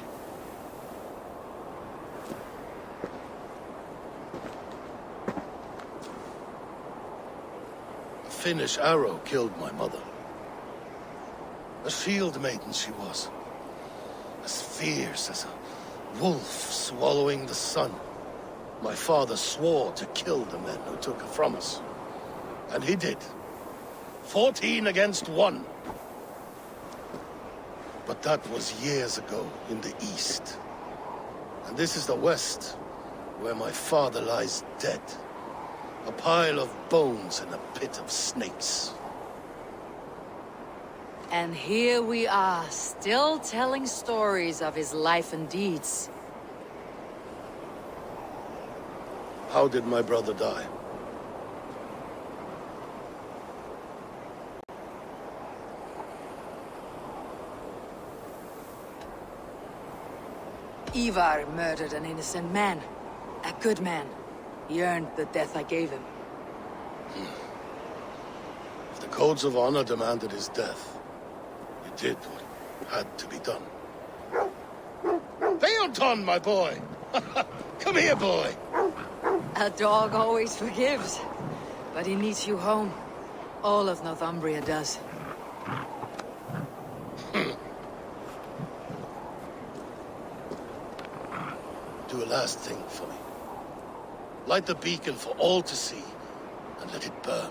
A Finnish arrow killed my mother. A shield maiden she was. As fierce as a wolf swallowing the sun. My father swore to kill the men who took her from us. And he did. 14 against 1. But that was years ago in the east. And this is the west, where my father lies dead. A pile of bones in a pit of snakes. And here we are, still telling stories of his life and deeds. How did my brother die? Ivar murdered an innocent man. A good man. He earned the death I gave him. If the codes of honor demanded his death, you did what had to be done. Well done, my boy! Come here, boy! A dog always forgives. But he needs you home. All of Northumbria does. Do a last thing for me. Light the beacon for all to see, and let it burn.